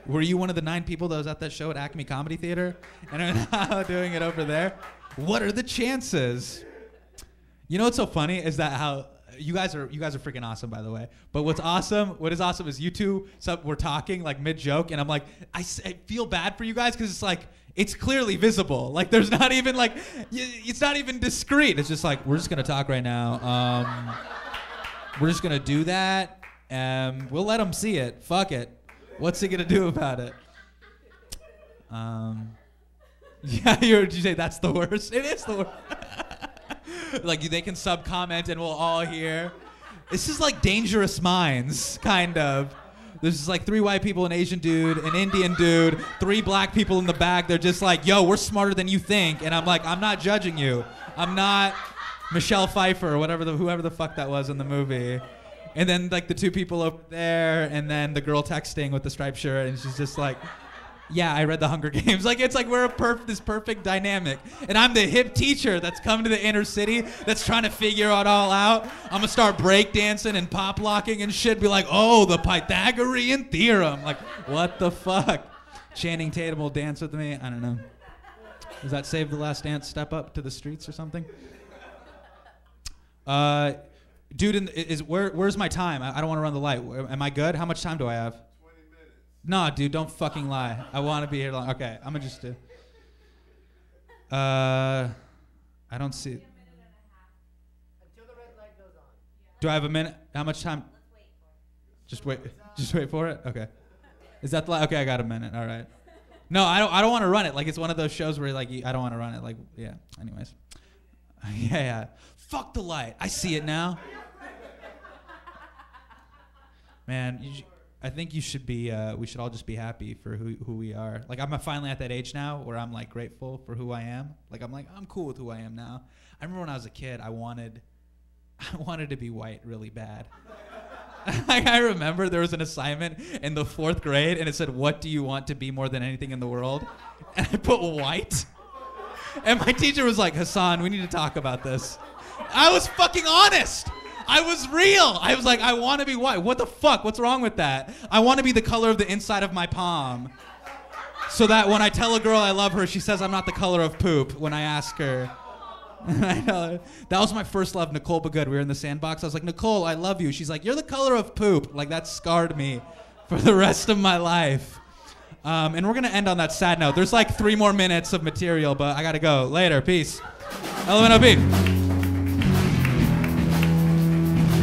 Were you one of the 9 people that was at that show at Acme Comedy Theater? And are now doing it over there? What are the chances? You know what's so funny is that how you guys are freaking awesome, by the way. But what is awesome is you two were talking like mid-joke, and I'm like, I feel bad for you guys because it's like, it's clearly visible. Like there's not even like, it's not even discreet. It's just like, we're just going to talk right now. We're just going to do that. We'll let him see it. Fuck it. What's he gonna do about it? Yeah, did you say that's the worst? It is the worst. Like they can sub-comment and we'll all hear. This is like Dangerous Minds, kind of. There's just like 3 white people, an Asian dude, an Indian dude, 3 black people in the back. They're just like, yo, we're smarter than you think. And I'm like, I'm not judging you. I'm not Michelle Pfeiffer or whoever the fuck that was in the movie. And then like the 2 people over there, and then the girl texting with the striped shirt, and she's just like, yeah, I read the Hunger Games. Like it's like we're this perfect dynamic. And I'm the hip teacher that's come to the inner city that's trying to figure it all out. I'm gonna start breakdancing and pop locking and shit. Be like, oh, the Pythagorean theorem. Like, what the fuck? Channing Tatum will dance with me. I don't know. Does that Save the Last Dance step up to the streets or something? Dude, where's my time? I don't want to run the light. Am I good? How much time do I have? 20 minutes. Nah, dude, don't fucking lie. I want to be here long. Okay, I'm gonna just do. I don't see. Until the red light goes on. Do I have a minute? How much time? Just wait. Just wait for it. Okay. Is that the light? Okay, I got a minute. All right. No, I don't want to run it. Like it's one of those shows where like I don't want to run it. Like yeah. Anyways. Yeah. Fuck the light. I see it now. Man, I think you should be. We should all just be happy for who we are. Like I'm finally at that age now where I'm like grateful for who I am. Like I'm cool with who I am now. I remember when I was a kid, I wanted to be white really bad. Like I remember there was an assignment in the 4th grade, and it said, "What do you want to be more than anything in the world?" And I put white. And my teacher was like, "Hasan, we need to talk about this." I was fucking honest. I was real. I was like, I want to be white. What the fuck? What's wrong with that? I want to be the color of the inside of my palm. So that when I tell a girl I love her, she says I'm not the color of poop when I ask her. I know. That was my first love, Nicole Begood. We were in the sandbox. I was like, Nicole, I love you. She's like, you're the color of poop. Like, that scarred me for the rest of my life. And we're going to end on that sad note. There's like 3 more minutes of material, but I got to go. Later. Peace. LMNOP.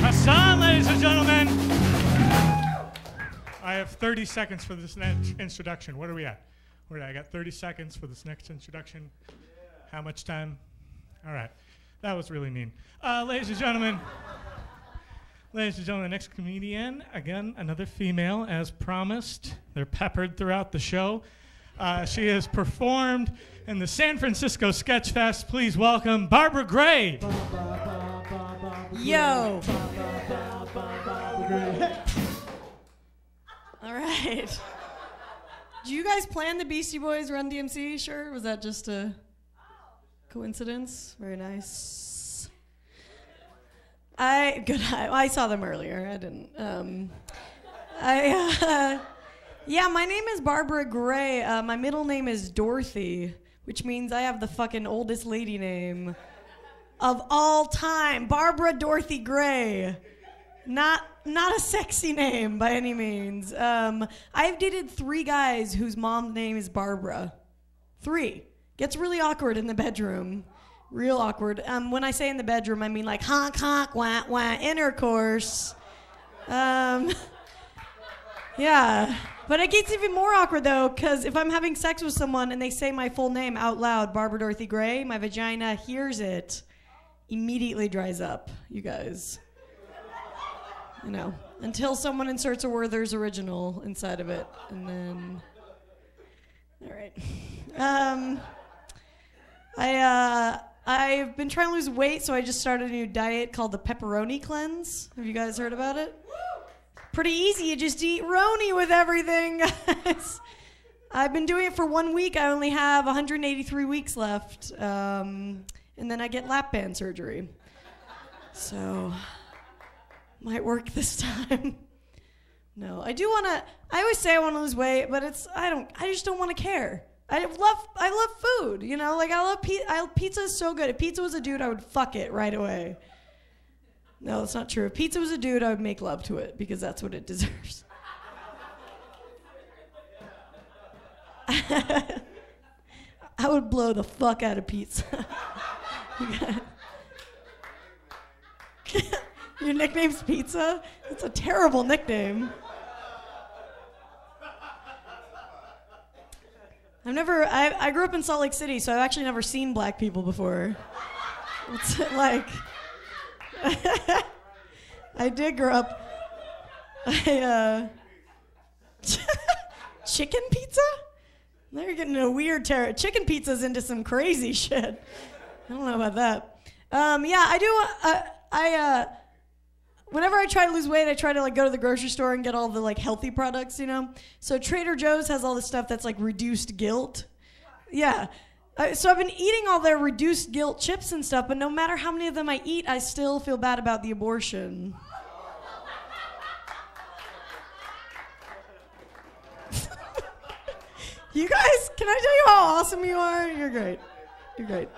Hasan, ladies and gentlemen. I have 30 seconds for this next introduction. What are we at? I got 30 seconds for this next introduction. How much time? All right. That was really mean. Ladies and gentlemen, the next comedian, again, another female, as promised. They're peppered throughout the show. She has performed in the San Francisco Sketch Fest. Please welcome Barbara Gray. Yo. All right. Do you guys plan the Beastie Boys Run DMC? Sure. Was that just a coincidence? Very nice. I saw them earlier. I didn't. Yeah, my name is Barbara Gray. My middle name is Dorothy, which means I have the fucking oldest lady name of all time. Barbara Dorothy Gray. Not a sexy name by any means. I've dated 3 guys whose mom's name is Barbara. 3. Gets really awkward in the bedroom. Real awkward. When I say in the bedroom, I mean like honk, honk, wah, wah, intercourse. Yeah. But it gets even more awkward, though, because if I'm having sex with someone and they say my full name out loud, Barbara Dorothy Gray, my vagina hears it, immediately dries up, you guys. You know, until someone inserts a Werther's Original inside of it, and then... All right. I've been trying to lose weight, so I just started a new diet called the Pepperoni Cleanse. Have you guys heard about it? Pretty easy. You just eat roni with everything, guys. I've been doing it for 1 week. I only have 183 weeks left, and then I get lap band surgery. So, might work this time. No, I do want to. I always say I want to lose weight, but I just don't want to care. I love food, you know. Like pizza is so good. If pizza was a dude, I would fuck it right away. No, that's not true. If pizza was a dude, I would make love to it because that's what it deserves. I would blow the fuck out of pizza. Your nickname's Pizza? That's a terrible nickname. I grew up in Salt Lake City, so I've actually never seen black people before. It's like, I did grow up, chicken pizza? Now you're getting a weird chicken pizza's into some crazy shit. I don't know about that. Yeah, I do, whenever I try to lose weight, I try to like go to the grocery store and get all the like healthy products, you know? So Trader Joe's has all this stuff that's like reduced guilt. Yeah. So I've been eating all their reduced guilt chips and stuff, but no matter how many of them I eat, I still feel bad about the abortion. You guys, can I tell you how awesome you are? You're great. You're great.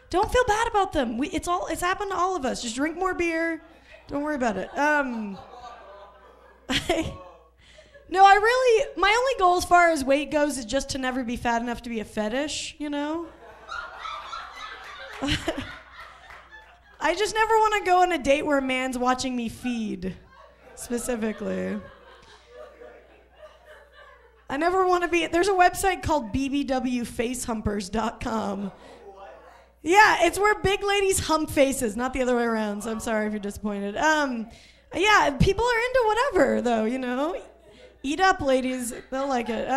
Don't feel bad about them. It's happened to all of us. Just drink more beer. Don't worry about it. My only goal as far as weight goes is just to never be fat enough to be a fetish, you know? I just never want to go on a date where a man's watching me feed, specifically. I never want to be, there's a website called bbwfacehumpers.com. Yeah, it's where big ladies hump faces, not the other way around, so I'm sorry if you're disappointed. Yeah, people are into whatever, though, you know? Eat up, ladies. They'll like it.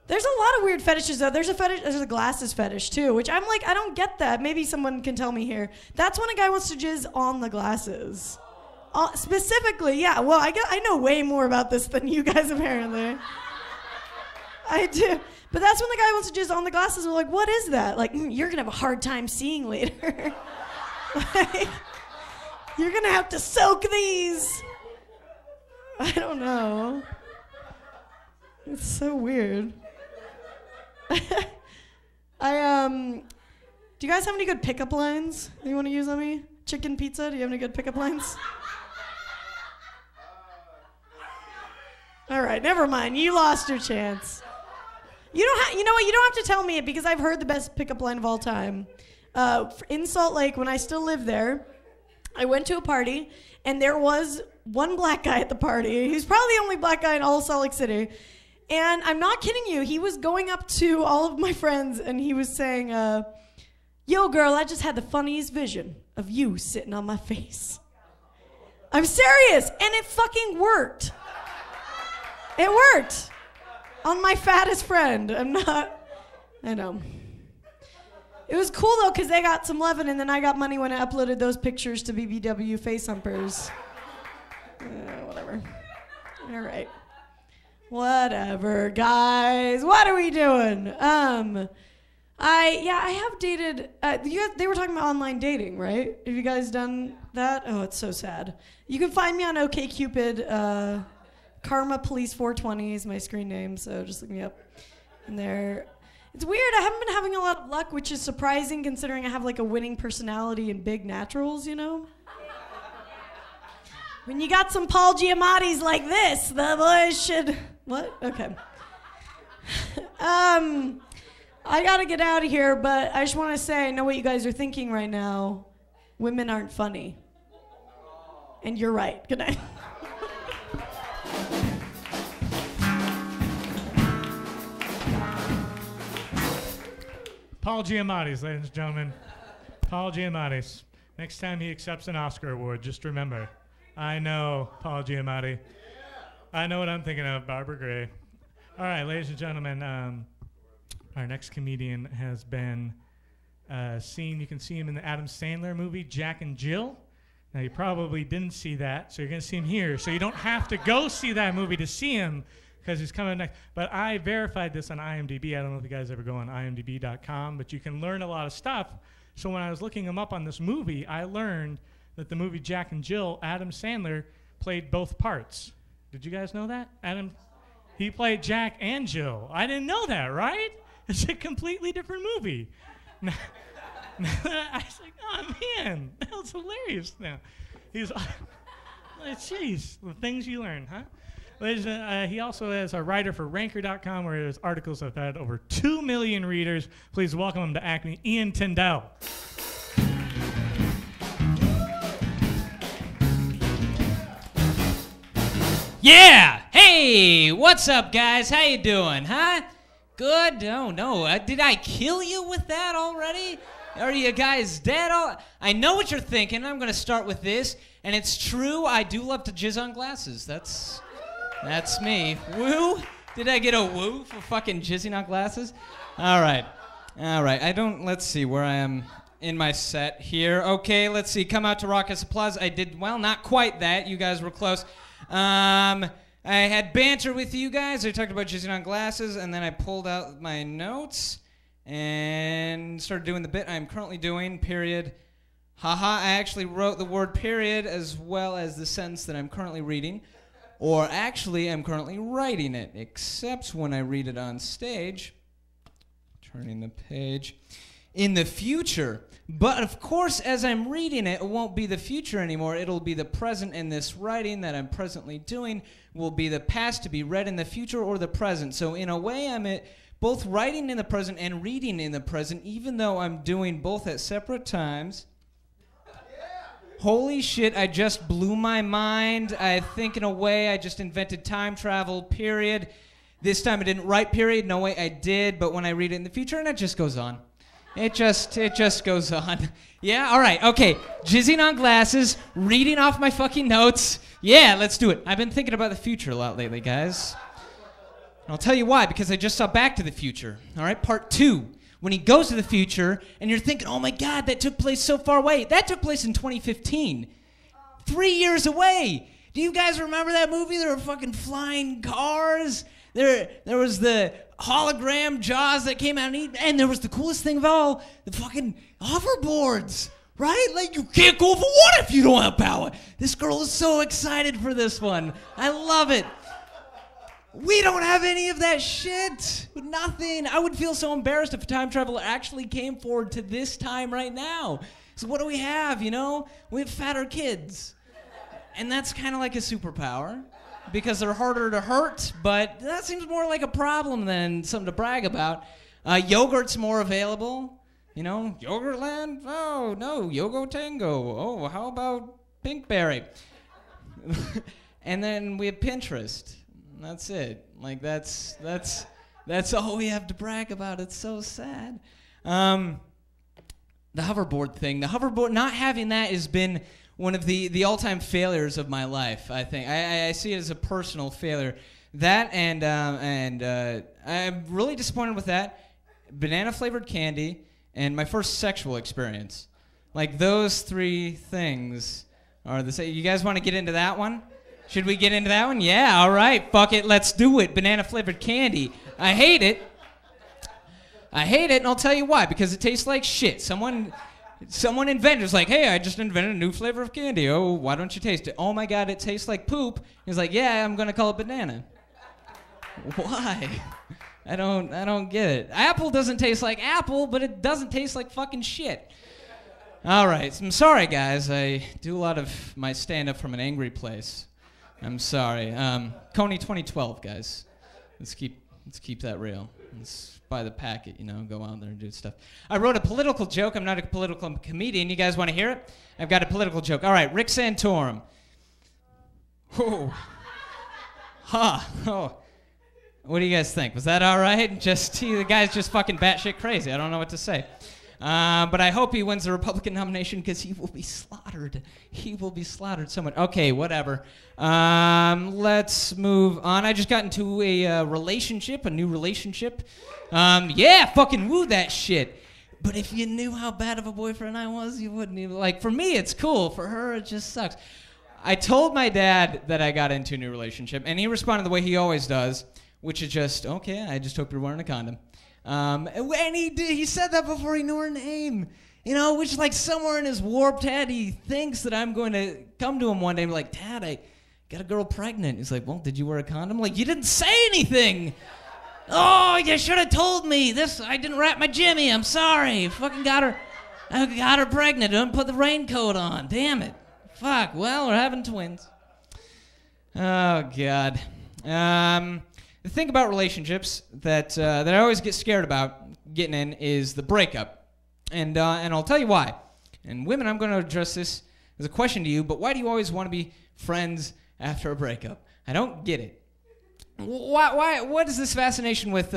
There's a lot of weird fetishes, though. There's a glasses fetish, too, which I'm like, I don't get that. Maybe someone can tell me here. That's when a guy wants to jizz on the glasses. Specifically, yeah. Well, I know way more about this than you guys, apparently. I do. But that's when the guy wants to jizz on the glasses. We're like, what is that? Like, you're going to have a hard time seeing later. Like, you're going to have to soak these. I don't know. It's so weird. Do you guys have any good pickup lines that you want to use on me? Chicken pizza, do you have any good pickup lines? All right, never mind. You lost your chance. You know what? You don't have to tell me it because I've heard the best pickup line of all time. In Salt Lake, when I still lived there, I went to a party, and there was one black guy at the party. He was probably the only black guy in all of Salt Lake City. And I'm not kidding you. He was going up to all of my friends, and he was saying, yo, girl, I just had the funniest vision of you sitting on my face. I'm serious, and it fucking worked. It worked. On my fattest friend. I know. It was cool, though, because they got some loving, and then I got money when I uploaded those pictures to BBW Face Humpers. Whatever. All right. Whatever, guys. What are we doing? I have dated. They were talking about online dating, right? Have you guys done that? Oh, it's so sad. You can find me on OkCupid. Karma Police 420 is my screen name, so just look me up in there. It's weird. I haven't been having a lot of luck, which is surprising considering I have like a winning personality and big naturals, you know? When you got some Paul Giamattis like this, the boys should... What? Okay. I gotta get out of here, but I just want to say I know what you guys are thinking right now. Women aren't funny. And you're right. Good night. Paul Giamatti's, ladies and gentlemen. Paul Giamatti's. Next time he accepts an Oscar award, just remember, I know Paul Giamatti. I know what I'm thinking of, Barbara Gray. All right, ladies and gentlemen, our next comedian has been seen. You can see him in the Adam Sandler movie, Jack and Jill. Now, you probably didn't see that, so you're going to see him here. So you don't have to go see that movie to see him, because he's coming next. But I verified this on IMDb. I don't know if you guys ever go on imdb.com, but you can learn a lot of stuff. So when I was looking him up on this movie, I learned that the movie Jack and Jill, Adam Sandler played both parts. Did you guys know that? He played Jack and Jill. I didn't know that, right? It's a completely different movie. I was like, oh man, that was hilarious now. Jeez, the things you learn, huh? He also is a writer for Ranker.com, where his articles have had over 2 million readers. Please welcome him to Acme, Ian Tindell. Yeah! Hey! What's up, guys? How you doing, huh? Good? Oh, no. Did I kill you with that already? Are you guys dead? I know what you're thinking. I'm going to start with this. And it's true, I do love to jizz on glasses. That's me. Woo? Did I get a woo for fucking jizzing on glasses? All right. Let's see where I am in my set here. Okay, let's see. Come out to Raucous Applause. I did, well, not quite that. You guys were close. I had banter with you guys. I talked about jizzing on glasses, and then I pulled out my notes and started doing the bit I'm currently doing, period. Haha, I actually wrote the word period as well as the sentence that I'm currently reading. Or actually, I'm currently writing it, except when I read it on stage. Turning the page. In the future. But of course, as I'm reading it, it won't be the future anymore. It'll be the present, and this writing that I'm presently doing will be the past to be read in the future or the present. So in a way, I'm both writing in the present and reading in the present, even though I'm doing both at separate times. Holy shit, I just blew my mind. I think in a way I just invented time travel, period. This time I didn't write period. No way I did, but when I read it in the future, and it just goes on. It just goes on. Yeah, all right, okay. Jizzing on glasses, reading off my fucking notes. Yeah, let's do it. I've been thinking about the future a lot lately, guys. And I'll tell you why, because I just saw Back to the Future. All right, part 2. When he goes to the future, and you're thinking, oh my God, that took place so far away. That took place in 2015. 3 years away. Do you guys remember that movie? There were fucking flying cars. There was the hologram Jaws that came out, and there was the coolest thing of all, the fucking hoverboards, right? Like, you can't go for what if you don't have power? This girl is so excited for this one. I love it. We don't have any of that shit. Nothing. I would feel so embarrassed if a time traveler actually came forward to this time right now. So what do we have, you know? We have fatter kids. And that's kind of like a superpower because they're harder to hurt, but that seems more like a problem than something to brag about. Yogurt's more available. You know, Yogurtland? Oh, no, Yogo Tango. Oh, how about Pinkberry? And then we have Pinterest. That's it. Like, that's all we have to brag about. It's so sad. The hoverboard thing. The hoverboard, not having that has been one of the all-time failures of my life, I think. I see it as a personal failure. That and I'm really disappointed with that. Banana-flavored candy and my first sexual experience. Like, those 3 things are the same. You guys want to get into that one? Should we get into that one? Yeah, all right. Fuck it, let's do it. Banana-flavored candy. I hate it, and I'll tell you why. Because it tastes like shit. Someone invented, it was like, hey, I just invented a new flavor of candy. Oh, why don't you taste it? Oh my God, it tastes like poop. He's like, yeah, I'm gonna call it banana. Why? I don't get it. Apple doesn't taste like apple, but it doesn't taste like fucking shit. All right, I'm sorry, guys. I do a lot of my stand-up from an angry place. I'm sorry. Coney 2012, guys. Let's keep that real. Let's buy the packet, you know, go out there and do stuff. I wrote a political joke. I'm not a political comedian. You guys want to hear it? I've got a political joke. All right, Rick Santorum. Oh. Ha. Oh. What do you guys think? Was that all right? The guy's just fucking batshit crazy. I don't know what to say. But I hope he wins the Republican nomination because he will be slaughtered. He will be slaughtered so much. Okay, whatever. Let's move on. I just got into a relationship, a new relationship. Yeah, fucking woo that shit. But if you knew how bad of a boyfriend I was, you wouldn't even, like, for me it's cool. For her, it just sucks. I told my dad that I got into a new relationship, and he responded the way he always does, which is just, okay, I just hope you're wearing a condom. And he said that before he knew her name, you know, which, like, somewhere in his warped head, he thinks that I'm going to come to him one day and be like, Dad, I got a girl pregnant. He's like, well, did you wear a condom? Like, you didn't say anything. Oh, you should have told me this. I didn't wrap my Jimmy. I'm sorry. I got her pregnant. I didn't put the raincoat on. Damn it. Fuck. Well, we're having twins. Oh, God. The thing about relationships that I always get scared about getting in is the breakup, and I'll tell you why. And women, I'm going to address this as a question to you, but why do you always want to be friends after a breakup? I don't get it. Why? What is this fascination with,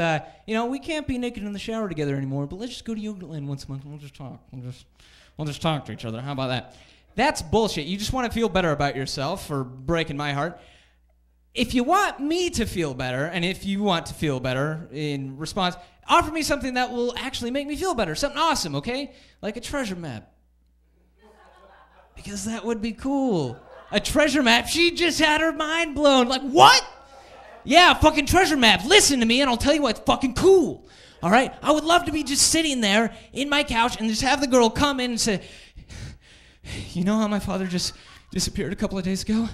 we can't be naked in the shower together anymore, but let's just go to Yogurtland once a month and we'll just talk. We'll just talk to each other. How about that? That's bullshit. You just want to feel better about yourself for breaking my heart. If you want me to feel better, and if you want to feel better in response, offer me something that will actually make me feel better. Something awesome, okay? Like a treasure map. Because that would be cool. A treasure map? She just had her mind blown. Like, what? Yeah, a fucking treasure map. Listen to me and I'll tell you what's fucking cool. All right? I would love to be just sitting there in my couch and just have the girl come in and say, you know how my father just disappeared a couple of days ago?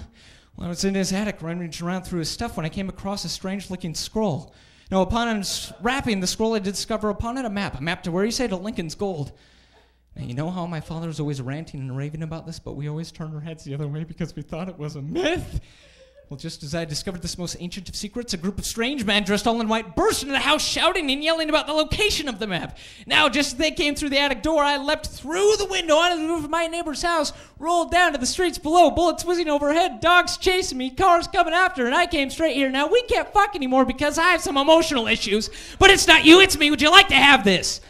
Well, I was in his attic rummaging around through his stuff when I came across a strange-looking scroll. Now, upon unwrapping the scroll, I did discover upon it a map to where he said to Lincoln's Gold. Now, you know how my father was always ranting and raving about this, but we always turned our heads the other way because we thought it was a myth? Well, just as I discovered this most ancient of secrets, a group of strange men dressed all in white burst into the house shouting and yelling about the location of the map. Now, just as they came through the attic door, I leapt through the window onto the roof of my neighbor's house, rolled down to the streets below, bullets whizzing overhead, dogs chasing me, cars coming after, and I came straight here. Now, we can't fuck anymore because I have some emotional issues, but it's not you, it's me. Would you like to have this?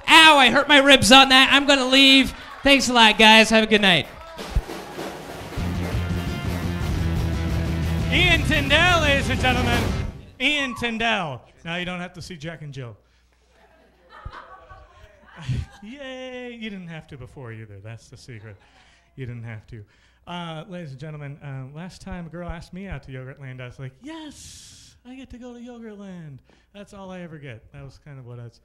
Ow, I hurt my ribs on that. I'm going to leave. Thanks a lot, guys. Have a good night. Ian Tindell, ladies and gentlemen. Ian Tindell. Now you don't have to see Jack and Jill. Yay! You didn't have to before either. That's the secret. You didn't have to. Ladies and gentlemen, last time a girl asked me out to Yogurtland, I was like, yes, I get to go to Yogurtland. That's all I ever get. That was kind of what I was.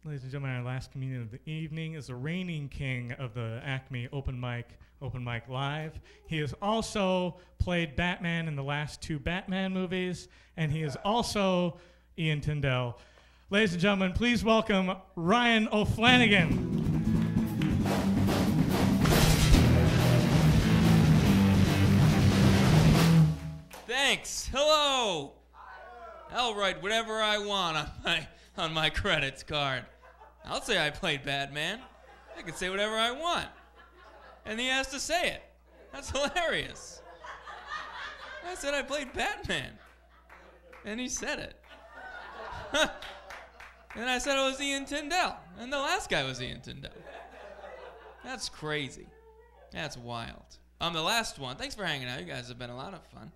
Ladies and gentlemen, our last comedian of the evening is the reigning king of the Acme Open Mic Live. He has also played Batman in the last 2 Batman movies, and he is also Ian Tindell. Ladies and gentlemen, please welcome Ryan O'Flanagan. Thanks. Hello. I'll write whatever I want on my credits card. I'll say I played Batman. I can say whatever I want. And he has to say it. That's hilarious. I said I played Batman. And he said it. And I said it was Ian Tindell. And the last guy was Ian Tindell. That's crazy. That's wild. The last one. Thanks for hanging out. You guys have been a lot of fun.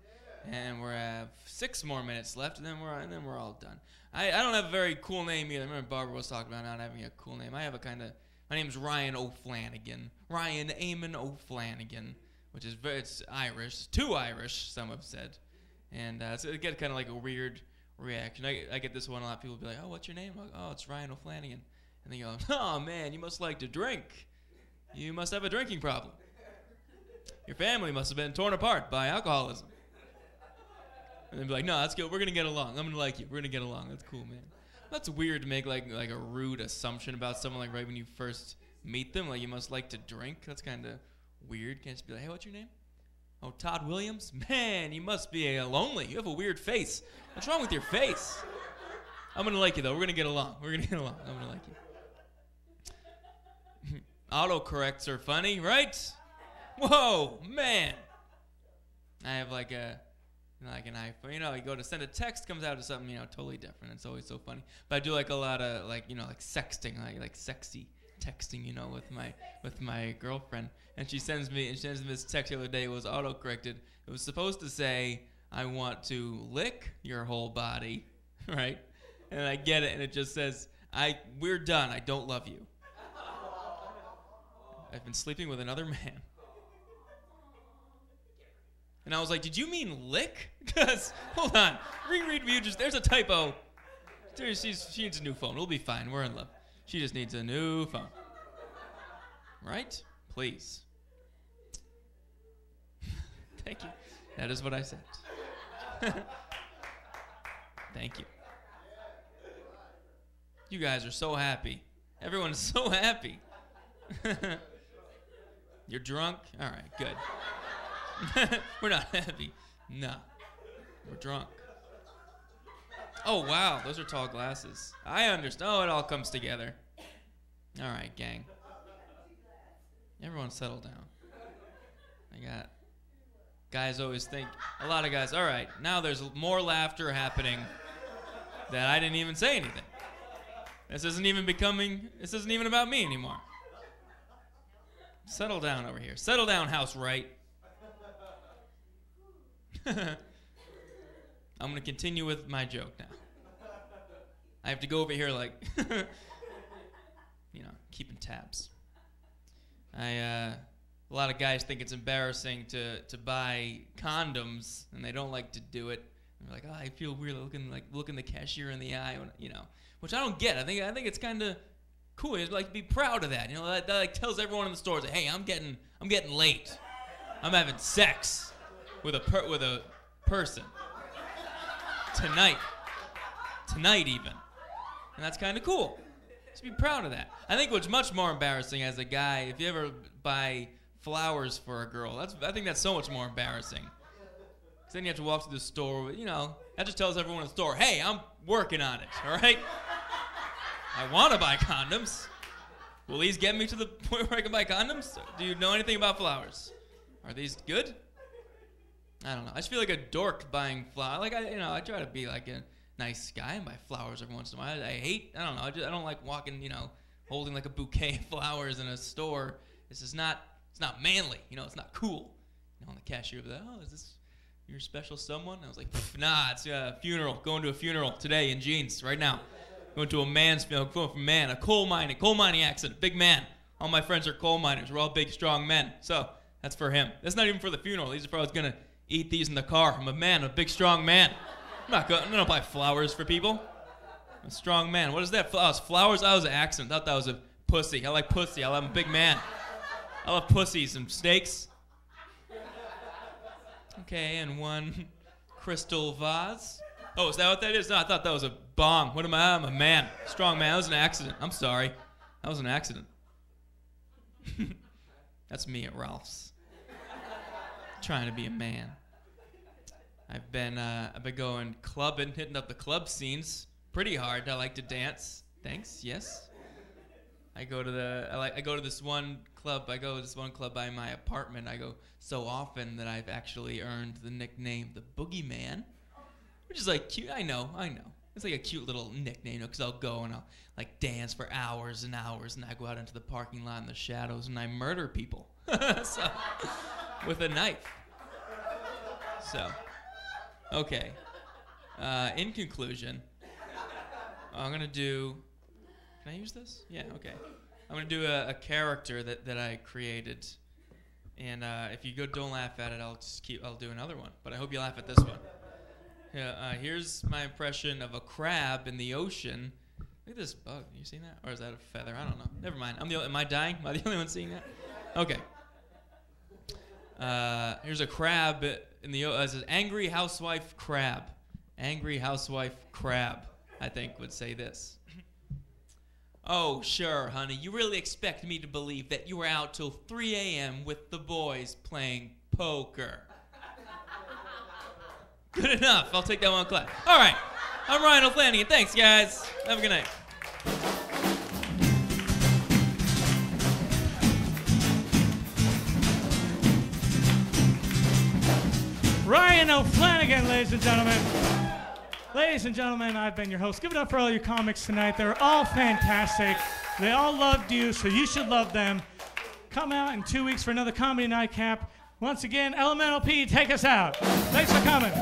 And we have 6 more minutes left, and then we're all done. I don't have a very cool name either. I remember Barbara was talking about not having a cool name. I have a kind of, my name's Ryan O'Flanagan. Ryan Eamon O'Flanagan, which is it's Irish. Too Irish, some have said. And so it gets kind of like a weird reaction. I get this one a lot. People will be like, oh, what's your name? Oh, it's Ryan O'Flanagan. And they go, oh, man, you must like to drink. You must have a drinking problem. Your family must have been torn apart by alcoholism. And they'd be like, no, that's good. We're going to get along. I'm going to like you. We're going to get along. That's cool, man. That's weird to make like a rude assumption about someone like right when you first meet them. Like you must like to drink. That's kind of weird. Can't just be like, hey, what's your name? Oh, Todd Williams? Man, you must be lonely. You have a weird face. What's wrong with your face? I'm going to like you, though. We're going to get along. We're going to get along. I'm going to like you. Autocorrects are funny, right? Whoa, man. I have like an iPhone, you go to send a text, comes out to something, totally different. It's always so funny. But I do like a lot of like sexting, like sexy texting, with my girlfriend. And she sends me this text the other day. It was autocorrected. It was supposed to say, I want to lick your whole body, right? And I get it, and it just says, we're done. I don't love you. I've been sleeping with another man. And I was like, did you mean lick? Because, hold on. Reread me. There's a typo. She needs a new phone. We'll be fine. We're in love. She just needs a new phone. Right? Please. Thank you. That is what I said. Thank you. You guys are so happy. Everyone is so happy. You're drunk? All right, good. We're not happy. No. We're drunk. Oh, wow. Those are tall glasses. I understand. Oh, it all comes together. All right, gang. Everyone settle down. I got... Guys always think... A lot of guys... All right, now there's more laughter happening that I didn't even say anything. This isn't even about me anymore. Settle down over here. Settle down, house right. I'm going to continue with my joke now. I have to go over here like, you know, keeping tabs. A lot of guys think it's embarrassing to buy condoms, and they don't like to do it. They're like, oh, I feel weird looking the cashier in the eye, when, you know, which I don't get. I think it's kind of cool. You'd like to be proud of that. You know, that like tells everyone in the stores, like, hey, I'm getting late. I'm having sex with a person tonight even, and that's kind of cool. Just be proud of that. I think what's much more embarrassing as a guy, if you ever buy flowers for a girl, I think that's so much more embarrassing. Because then you have to walk to the store with, you know, that just tells everyone in the store, hey, I'm working on it, all right? I want to buy condoms. Will these get me to the point where I can buy condoms? Do you know anything about flowers? Are these good? I don't know. I just feel like a dork buying flowers. Like, I try to be like a nice guy and buy flowers every once in a while. I don't know. I don't like walking, you know, holding like a bouquet of flowers in a store. It's not manly. You know, it's not cool. You know, and the cashier was like, oh, is this your special someone? I was like, nah, it's a funeral. Going to a funeral today in jeans right now. Going to a man's funeral. Going from man, a coal mining accident, big man. All my friends are coal miners. We're all big, strong men. So that's for him. That's not even for the funeral. These are for I was gonna eat these in the car. I'm a man, a big, strong man. I don't buy flowers for people. I'm a strong man. What is that? Flowers? I was an accident. I thought that was a pussy. I like pussy. I'm a big man. I love pussies and steaks. Okay, and one crystal vase. Oh, is that what that is? No, I thought that was a bong. What am I? I'm a man. Strong man. That was an accident. I'm sorry. That was an accident. That's me at Ralph's. Trying to be a man. I've been going clubbing, hitting up the club scenes pretty hard. I like to dance. Thanks. Yes. I go to this one club by my apartment. I go so often that I've actually earned the nickname the Boogeyman, which is like cute. I know. It's like a cute little nickname, because I'll go and I'll like dance for hours and hours, and I go out into the parking lot in the shadows and I murder people so, with a knife. So, okay. In conclusion, I'm gonna do. Can I use this? Yeah. Okay. I'm gonna do a character that I created, and if you don't laugh at it, I'll do another one. But I hope you laugh at this one. Here's my impression of a crab in the ocean. Look at this bug. You seen that? Or is that a feather? I don't know. Never mind. Am I dying? Am I the only one seeing that? Okay. Here's a crab in the ocean. It's an angry housewife crab. Angry housewife crab, I think, would say this. Oh, sure, honey. You really expect me to believe that you were out till 3 a.m. with the boys playing poker. Good enough. I'll take that one clap. All right. I'm Ryan O'Flanagan. Thanks, guys. Have a good night. Ryan O'Flanagan, ladies and gentlemen. Ladies and gentlemen, I've been your host. Give it up for all your comics tonight. They're all fantastic. They all loved you, so you should love them. Come out in 2 weeks for another comedy nightcap. Once again, Elemental P, take us out. Thanks for coming.